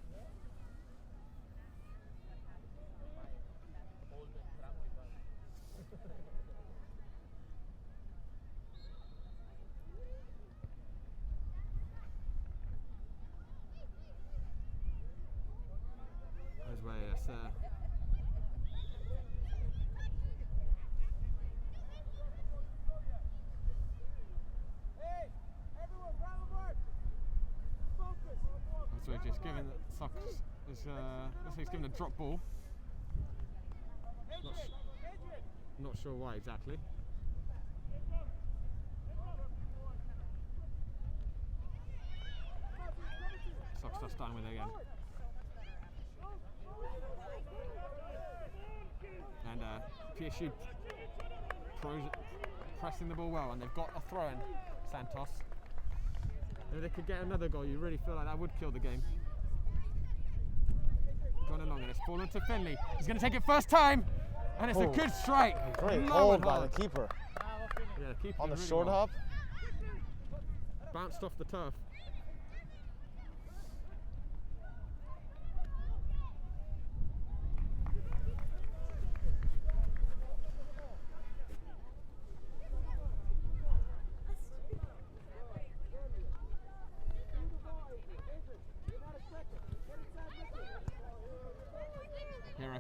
Just giving he's given a drop ball. Not sure why exactly. Sock's starting with it again. And PSU pros pressing the ball well, and they've got a throw in, Santos. If they could get another goal, you really feel like that would kill the game. Gone along, and it's fallen to Finley. He's going to take it first time, and it's a good strike. Great hold by the keeper. Yeah, the keeper on the really short hop. Bounced off the turf.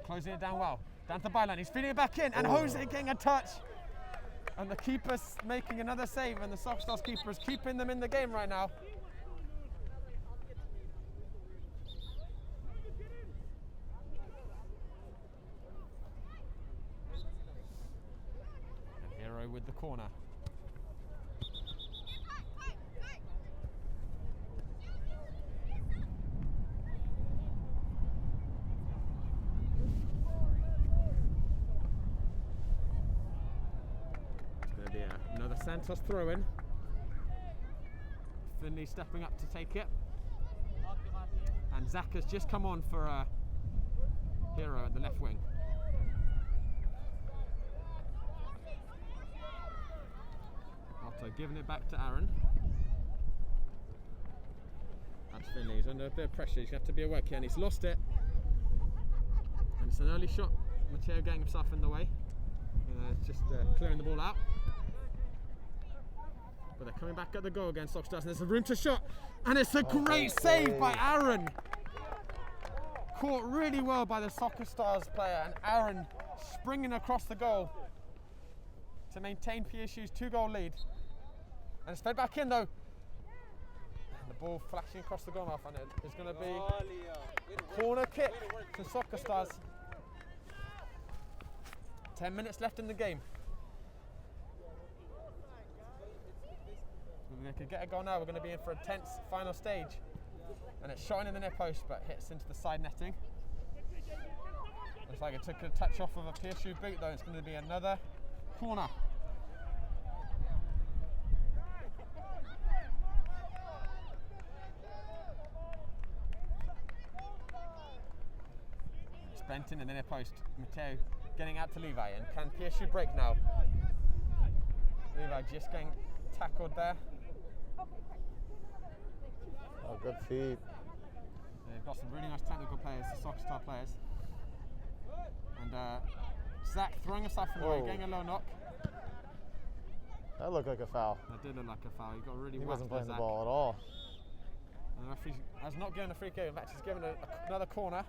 Closing it down well. Down to the byline. He's feeding it back in, and Jose getting a touch. And the keeper's making another save, and the Sock Stars keeper is keeping them in the game right now. And Hero with the corner. Santos throw-in. Finley stepping up to take it. And Zach has just come on for Hero at the left wing. Otto giving it back to Aaron. That's Finley. He's under a bit of pressure. He's going to have to be aware here, and he's lost it. And it's an early shot. Mateo getting himself in the way. Just clearing the ball out. But they're coming back at the goal against Sock Stars, and there's a room to shot, and it's a great save by Aaron. Caught really well by the Sock Stars player, and Aaron springing across the goal to maintain PSU's 2-goal lead. And it's fed back in though. And the ball flashing across the goal mouth, and it's going to be a corner kick to Sock Stars. 10 minutes left in the game. If they could get a goal now, we're going to be in for a tense final stage. And it's shot in the near post, but hits into the side netting. Looks like it took a touch off of a PSU boot though. It's going to be another corner. It's bent in the near post. Mateo getting out to Levi, and can PSU break now? Levi just getting tackled there. Oh, good feed. They've got some really nice technical players, the soccer star players. And Zach throwing himself in the way, getting a low knock. That looked like a foul. That did look like a foul. He got really He whacked wasn't by playing the Zach. ball at all. And the referee has not given a free kick. In fact, he's given another corner.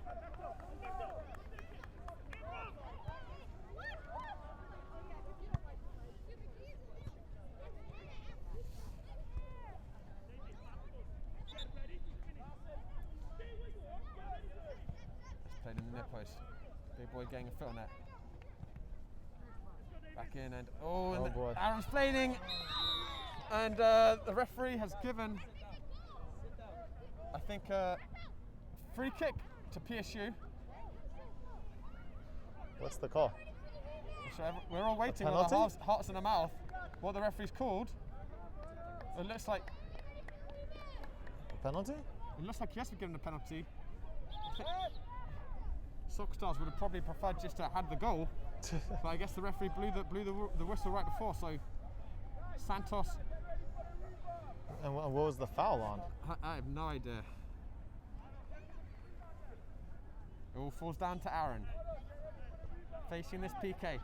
Played in the near post. Big boy getting a foot on it. Back in and boy. Aaron's flaming, and the referee has given, I think, a free kick to PSU. What's the call? So we're all waiting with penalty? our hearts in our mouth. What the referee's called? It looks like A penalty? he has to be given a penalty. Soccer Stars would have probably preferred just to had the goal, but I guess the referee blew the whistle right before. So Santos, And what was the foul on? I have no idea. It all falls down to Aaron facing this PK.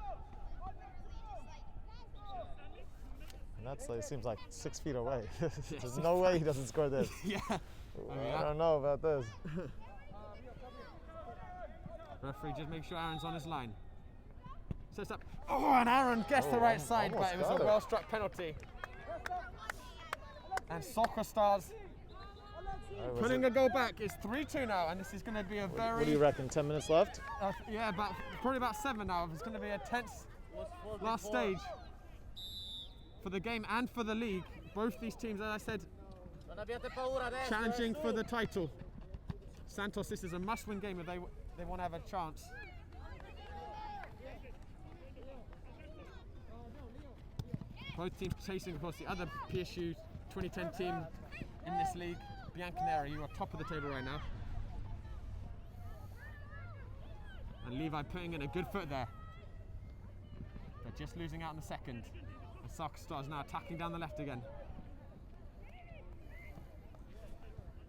And that's like, it seems like 6 feet away. There's no way he doesn't score this. Yeah. I don't know about this. Referee just make sure Aaron's on his line. Sets up. Oh, and Aaron gets the right side, but it was a well-struck penalty. And Soccer Stars putting a goal back. It's 3-2 now, and this is going to be a very... What do you reckon, 10 minutes left? Yeah, probably about 7 now. It's going to be a tense last stage for the game and for the league. Both these teams, as I said, challenging for the title. Santos, this is a must-win game if they want to have a chance. Both teams chasing, of course, the other PSU 2010 team in this league, Bianconeri, who are top of the table right now. And Levi putting in a good foot there. They're just losing out in the second. The Soccer Stars now attacking down the left again.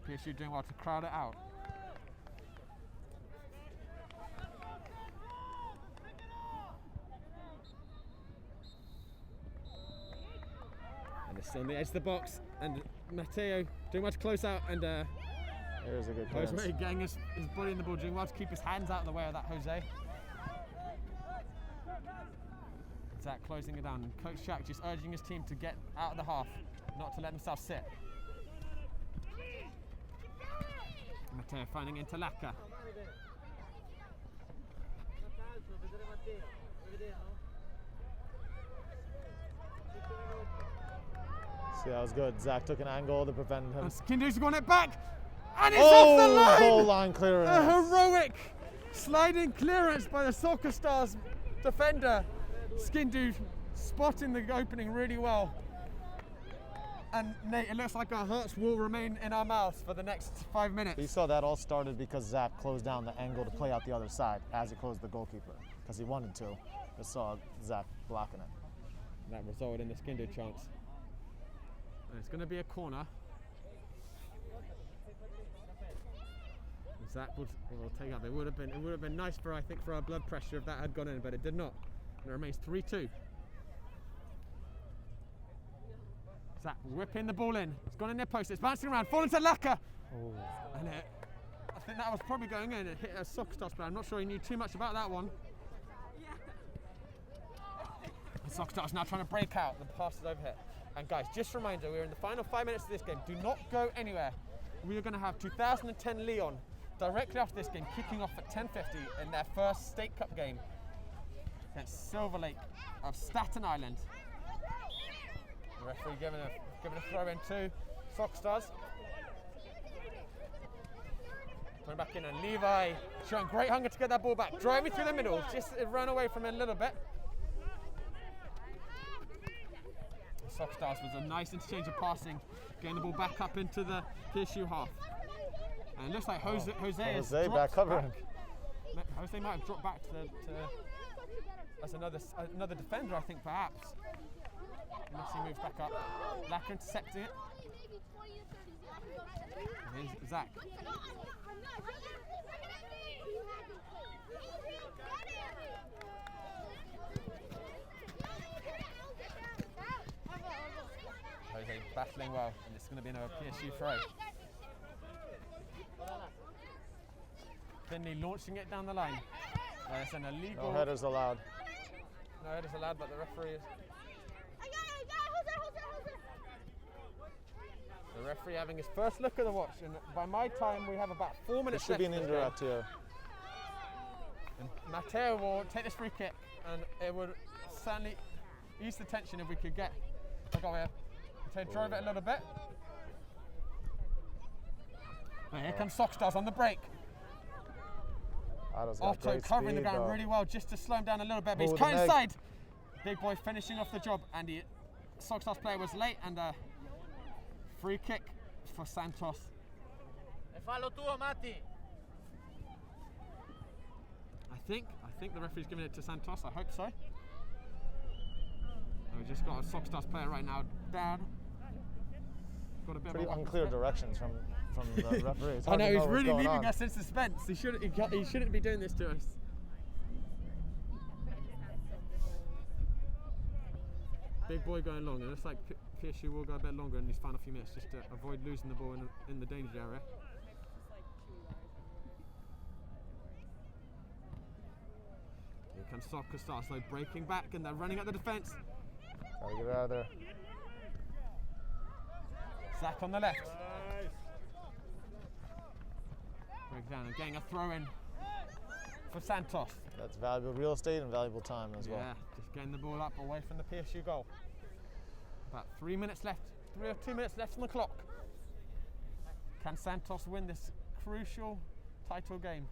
PSU doing well to crowd it out. And it's on the edge of the box, and Matteo doing well to close out, and There's a good Jose clearance. getting his body in the ball, doing well to keep his hands out of the way of that Jose. Zach closing it down, and Coach Shaq just urging his team to get out of the half, not to let themselves sit. Matteo finding into Lacca. See, that was good. Zach took an angle to prevent him. And Skindu's got it back, and it's off the line! Goal line clearance. A heroic sliding clearance by the Soccer Stars defender. Skindu spotting the opening really well. And Nate, it looks like our hearts will remain in our mouths for the next 5 minutes. You saw that all started because Zach closed down the angle to play out the other side as he closed the goalkeeper, because he wanted to. I saw Zach blocking it. That resulted in the Skindu chance. And it's going to be a corner. Zach will take up. It would have been nice for, I think, for our blood pressure if that had gone in, but it did not. And it remains 3-2. Zach whipping the ball in. It's gone in their post. It's bouncing around, falling to Lacca. Oh. And I think that was probably going in. It hit a Soccer Stars player. I'm not sure he knew too much about that one. The Soccer Stars now trying to break out. The pass is overhit. And guys, just a reminder, we're in the final 5 minutes of this game. Do not go anywhere. We are going to have 2010 Leon directly after this game, kicking off at 10:50 in their first State Cup game against Silver Lake of Staten Island. The referee giving a throw in to Soccer Stars. Coming back in, and Levi showing great hunger to get that ball back, driving through the middle, just ran away from it a little bit. Soccer Stars was a nice interchange of passing, getting the ball back up into the PSU half. And it looks like Jose is back covering. Jose might have dropped back to as another defender, I think, perhaps. Unless he moves back up. Lacca intercepting it. And here's Zach. playing well, and it's going to be another PSU throw. Finley launching it down the line. There's an illegal. No headers allowed. No headers allowed, but the referee is. The referee having his first look at the watch, and by my time we have about 4 minutes There should left. be an indirect here. And Matteo will take this free kick, and it would certainly ease the tension if we could get. I got here. Matteo drove it a little bit. And here comes Sockstars on the break. Otto covering the ground really well just to slow him down a little bit, but he's cut inside. Big boy finishing off the job, and the Sockstars player was late, and a free kick for Santos. Fallo tuo, Matti. I think the referee's giving it to Santos. I hope so. We've just got a Sockstars player right now down. Got a bit Pretty of a unclear directions from the referee. It's I hard know, to he's what's really going leaving on. us in suspense. He shouldn't be doing this to us. Big boy going long, and it looks like PSU will go a bit longer in these final few minutes just to avoid losing the ball in the danger area. Here comes Sockstars, so breaking back, and they're running at the defence. Gotta get out of there. Zach on the left. Break down and getting a throw in for Santos. That's valuable real estate and valuable time as well. Yeah, just getting the ball up away from the PSU goal. About 3 minutes left, 3 or 2 minutes left on the clock. Can Santos win this crucial title game?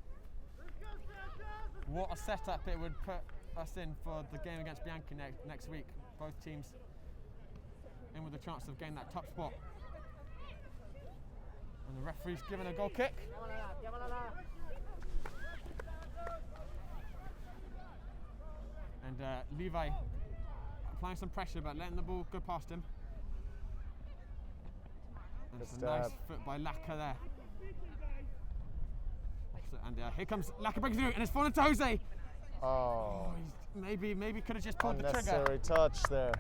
What a setup it would put us in for the game against Bianchi next week. Both teams in with a chance of getting that top spot. And the referee's given a goal kick. And Levi applying some pressure but letting the ball go past him. And it's a nice foot by Laka there. And here comes Laka breaking through, and it's fallen to Jose. Oh, Maybe could have just pulled the trigger. unnecessary touch there.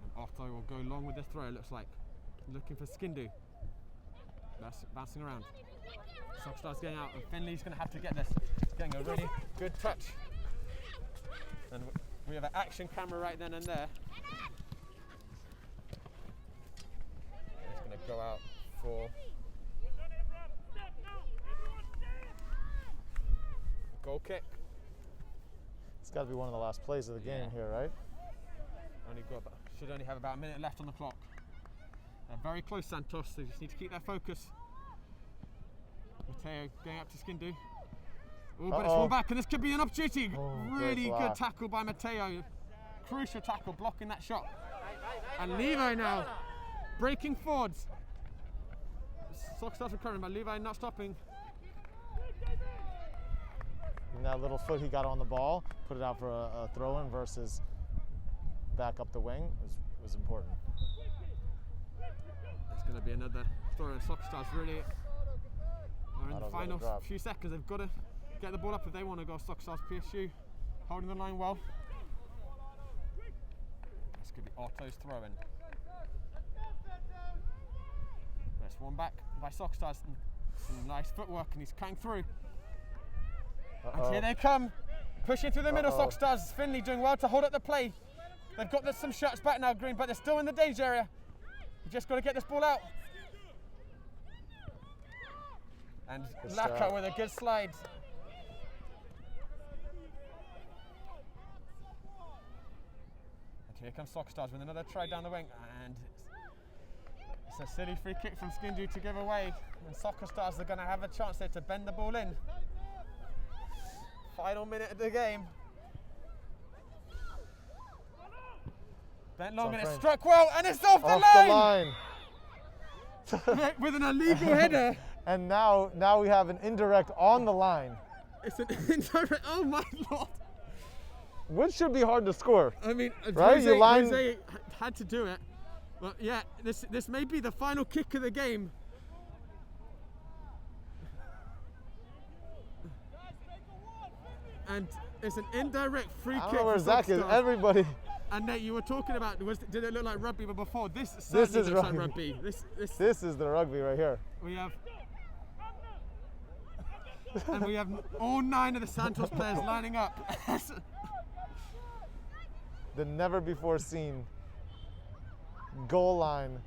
And Otto will go long with the throw, it looks like. Looking for Skindu. That's bouncing around. Sockstars getting out, and Finley's going to have to get this. Getting a really good touch. And we have an action camera right then and there. It's going to go out for goal kick. It's got to be one of the last plays of the game here, right? Should only have about a minute left on the clock. They're very close, Santos. They just need to keep their focus. Matteo going up to Skindu. Oh, but it's one back, and this could be an opportunity. Really good tackle by Matteo. Crucial tackle, blocking that shot. And Levi now breaking forwards. Sockstars recovering, but Levi not stopping. And that little foot he got on the ball, put it out for a throw-in versus back up the wing was important. It's going to be another throw, and Sockstars really are in the final few seconds. They've got to get the ball up if they want to go. Sockstars PSU holding the line well. This could be Otto's throw-in. There's one back by Sockstars. Some nice footwork, and he's cutting through. And here they come, pushing through the middle. Sockstars. Finley doing well to hold up the play. They've got some shots back now, Green, but they're still in the danger area. We've just got to get this ball out. And Laka with a good slide. And here comes Sockstars with another try down the wing, and it's a silly free kick from Skindu to give away. And Sockstars are going to have a chance there to bend the ball in. Final minute of the game. Bent long and it's struck well, and it's off the line! With an illegal header. And now we have an indirect on the line. It's an indirect, oh my lord. Which should be hard to score. I mean, right? Jose had to do it. But yeah, this may be the final kick of the game. And it's an indirect free I don't kick know where for Zach is. Santos. Everybody. And Nate, you were talking about, did it look like rugby? But before, this This certainly is looks like rugby. rugby. This is the rugby right here. We have, and we have all 9 of the Santos players lining up. The never before seen goal line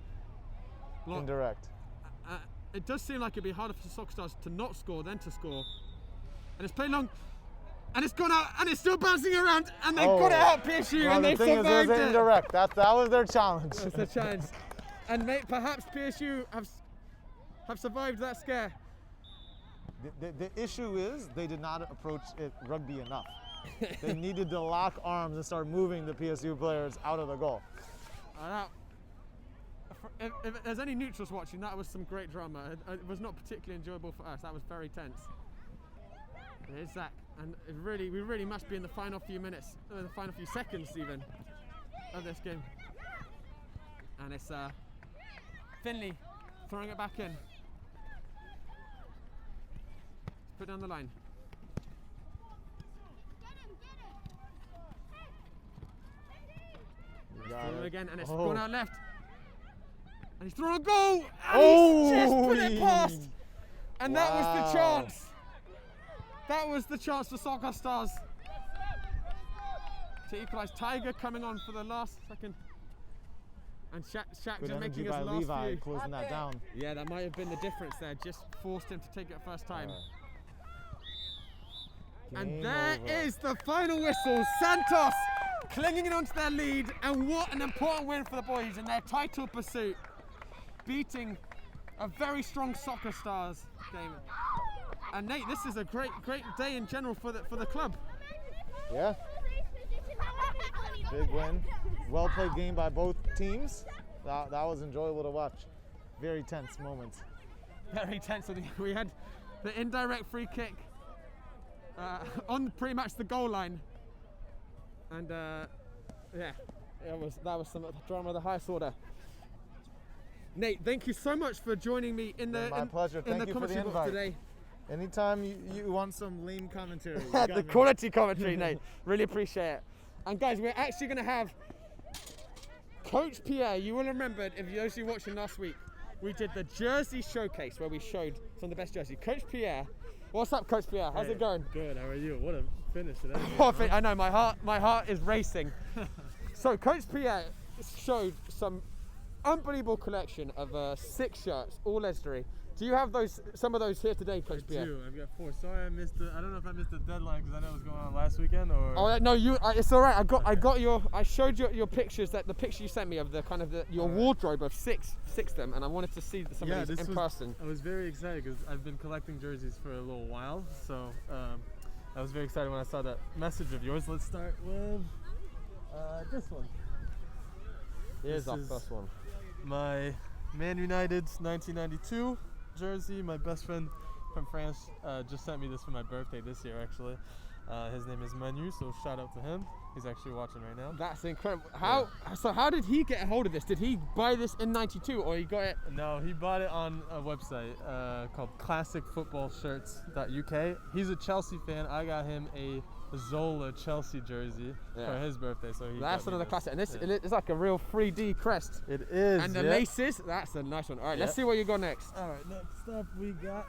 Look, indirect. it does seem like it'd be harder for the Soccer Stars to not score than to score. And it's played long, and it's gone out, and it's still bouncing around, and they got it out, PSU, Well, and the they've thing is, it survived was it. indirect. That was their challenge. That's the challenge. And perhaps PSU have survived that scare. The issue is they did not approach it rugby enough. They needed to lock arms and start moving the PSU players out of the goal. If there's any neutrals watching, that was some great drama. It was not particularly enjoyable for us. That was very tense. Here's Zach, and we really must be in the final few minutes, the final few seconds even, of this game. And it's Finley throwing it back in. Put down the line. Throw it again, and it's gone out left. And he's thrown a goal, and he's just put it past. And that was the chance. That was the chance for Soccer Stars to equalise. Tiger coming on for the last second. And Shaq Good just making energy by his last Levi few. closing that down. Yeah, that might have been the difference there. Just forced him to take it first time. And Game there over. is the final whistle. Santos clinging on to their lead, and what an important win for the boys in their title pursuit, beating a very strong Soccer Stars game. And Nate, this is a great day in general for the club. Yeah. Big win. Well played game by both teams. That was enjoyable to watch. Very tense moments. Very tense. We had the indirect free kick on pretty much the goal line, and yeah, that was some drama of the highest order. Nate, thank you so much for joining me in the My pleasure. Thank you for the commentary box invite. today. Anytime you want some lame commentary, you The got me. quality commentary, Nate. Really appreciate it. And guys, we're actually going to have Coach Pierre. You will remember, if those who were watching last week, we did the jersey showcase where we showed some of the best jerseys. Coach Pierre, what's up, Coach Pierre? How's it going? Good. How are you? What a finish today. I know, my heart is racing. So Coach Pierre showed some unbelievable collection of 6 shirts, all legendary. Do you have some of those here today, Coach Pierre? I do. I've got 4. Sorry, I don't know if I missed the deadline because I know it was going on last weekend or. Oh no, it's all right. I showed you your pictures, the picture you sent me of the kind of your wardrobe of six of them, and I wanted to see some of these in person. I was very excited because I've been collecting jerseys for a little while, so I was very excited when I saw that message of yours. Let's start with this one. Here's This our is first one. My Man United 1992 jersey. My best friend from France just sent me this for my birthday this year, actually. His name is Manu, so shout out to him. He's actually watching right now. That's incredible. How did he get a hold of this? Did he buy this in '92, or he got it? No, he bought it on a website called classicfootballshirts.uk. He's a Chelsea fan. I got him a Zola Chelsea jersey for his birthday, so that's another classic. And this it's like a real 3D crest. It is. And the laces, that's a nice one. All right, let's see what you got next. All right, next up we got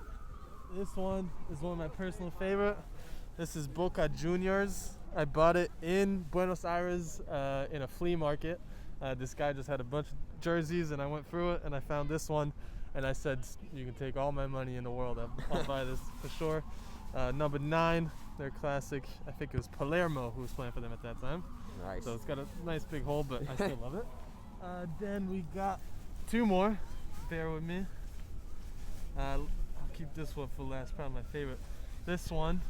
this one. Is one of my personal favorite. This is Boca Juniors. I bought it in Buenos Aires in a flea market. This guy just had a bunch of jerseys, and I went through it, and I found this one, and I said, "You can take all my money in the world. I'll buy this for sure." Number 9, their classic. I think it was Palermo who was playing for them at that time. Nice. So it's got a nice big hole, but I still love it. Then we got 2 more. Bear with me. I'll keep this one for last. Probably my favorite. This one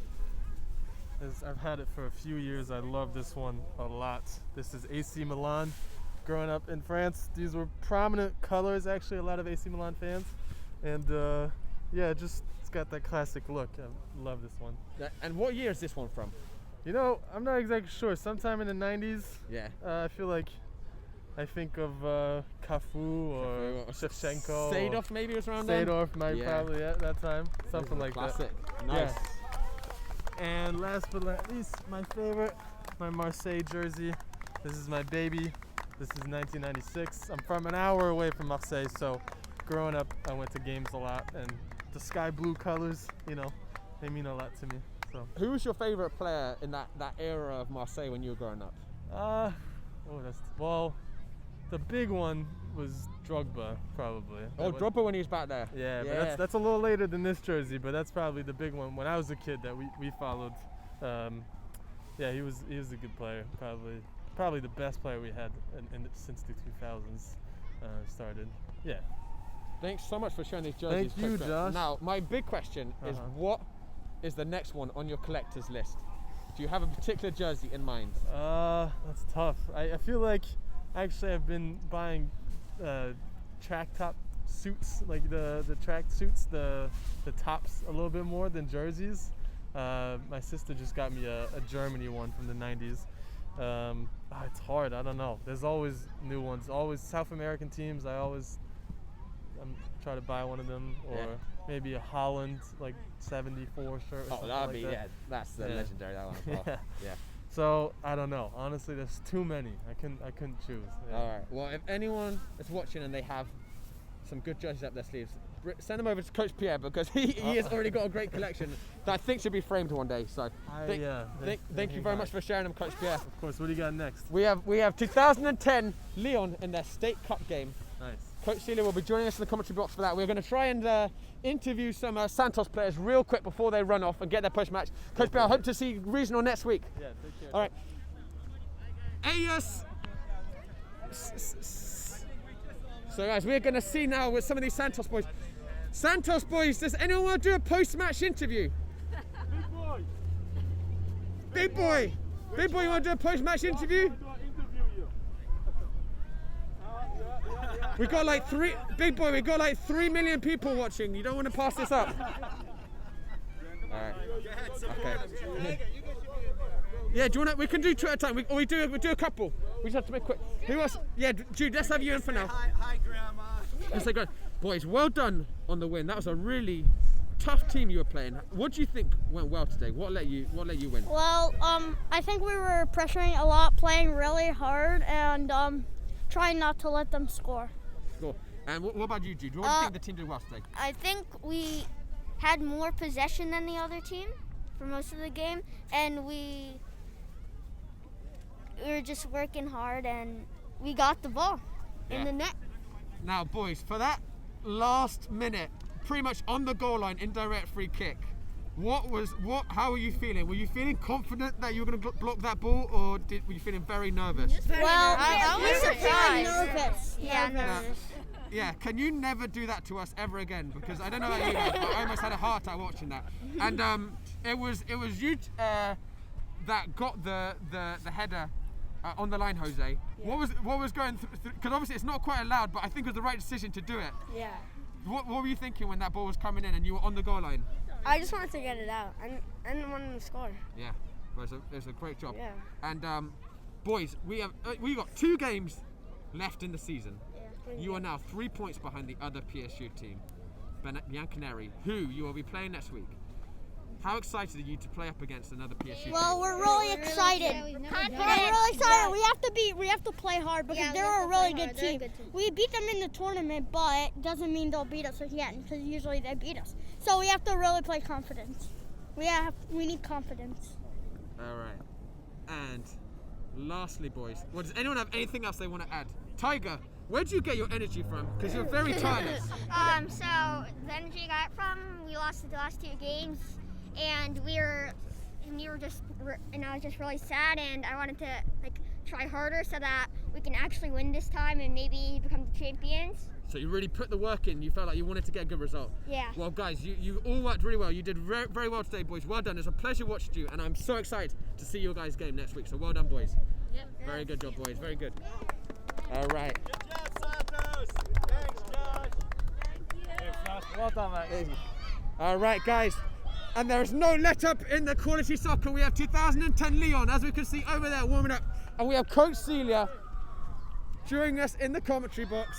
is, I've had it for a few years. I love this one a lot. This is AC Milan. Growing up in France, these were prominent colors. Actually, a lot of AC Milan fans, and yeah, just it's got that classic look. I love this one. And what year is this one from? You know, I'm not exactly sure. Sometime in the 90s. Yeah. I feel like I think of Cafu or Shevchenko. Seedorf maybe was around then? Seedorf might probably at that time. Something like classic. that. Nice. Yeah. And last but not least, my favorite, my Marseille jersey. This is my baby. This is 1996. I'm from an hour away from Marseille, so growing up, I went to games a lot, and the sky blue colors, you know, they mean a lot to me. So. Who was your favorite player in that era of Marseille when you were growing up? Well, the big one was Drogba, probably. Oh, Drogba when he was back there. Yeah, but that's a little later than this jersey, but that's probably the big one when I was a kid that we followed. Yeah, he was a good player, probably the best player we had since the 2000s started. Yeah. Thanks so much for sharing these jerseys. Thank you, Josh. Now, my big question is, what is the next one on your collector's list? Do you have a particular jersey in mind? That's tough. I feel like actually I've been buying track top suits, like the track suits, the tops a little bit more than jerseys. My sister just got me a Germany one from the 90s. It's hard. I don't know. There's always new ones. Always South American teams. I'm try to buy one of them, or maybe a Holland like 74 shirt. Or that would like be that's the legendary that one. As well. Yeah. So I don't know. Honestly, there's too many. I couldn't choose. Yeah. All right. Well, if anyone is watching and they have some good jerseys up their sleeves, send them over to Coach Pierre, because he has already got a great collection that I think should be framed one day. So thank you very much for sharing them, Coach Pierre. Of course. What do you got next? We have 2010 Lyon in their State Cup game. Nice. Coach Celia will be joining us in the commentary box for that. We're going to try and interview some Santos players real quick before they run off and get their post-match. Coach Pierre, I hope to see you regional next week. Yeah, take care. All right. Ayus. So guys, we're going to see now with some of these Santos boys. Santos boys, does anyone want to do a post-match interview? Big boy. Big boy. Big boy, you want to do a post-match interview? We got like 3 million people watching. You don't want to pass this up. All right. Okay. Yeah, do you want to? We can do two at a time. We do a couple. We just have to make quick. Who else? Yeah, Jude. Let's have you in for now. Hi, Grandma. Let's say, boys, well done on the win. That was a really tough team you were playing. What do you think went well today? What let you win? Well, I think we were pressuring a lot, playing really hard, and trying not to let them score. Cool. And what about you, Jude? What do you think the team did well today? I think we had more possession than the other team for most of the game, and we were just working hard, and we got the ball in the net. Now, boys, for that last minute, pretty much on the goal line, indirect free kick, how were you feeling? Were you feeling confident that you were going to block that ball, or were you feeling very nervous? I was surprised. Nervous. Yeah, nervous. Yeah, can you never do that to us ever again? Because I don't know about you guys, but I almost had a heart attack watching that. And it was you that got the header on the line, Jose. Yeah. What was going through? Because obviously it's not quite allowed, but I think it was the right decision to do it. Yeah. What were you thinking when that ball was coming in and you were on the goal line? I just wanted to get it out. I didn't want to score. Yeah, well, it was a great job. Yeah. And boys, we got 2 games left in the season. Yeah. You are now 3 points behind the other PSU team, Bianconeri, who you will be playing next week. How excited are you to play up against another PSU team? Well, we're really excited. We're really excited. We have to play hard because they're a really good team. We beat them in the tournament, but it doesn't mean they'll beat us again, because usually they beat us. So we have to really play confidence. We need confidence. All right. And lastly, boys, does anyone have anything else they want to add? Tiger, where do you get your energy from? Because you're very tireless. So the energy I got from, we lost the last 2 games, and I was just really sad, and I wanted to try harder so that we can actually win this time and maybe become the champions. So you really put the work in. You felt like you wanted to get a good result. Yeah. Well, guys, you all worked really well. You did very, very well today, boys. Well done. It's a pleasure watching you, and I'm so excited to see your guys' game next week. So well done, boys. Yep. Very good job, boys. Very good. All right. Good job, Santos. Thanks, Josh. Thanks, Josh. Well done, mate. All right, guys. And there is no let up in the quality soccer. We have 2010 Lyon, as we can see over there, warming up. And we have Coach Celia joining us in the commentary box.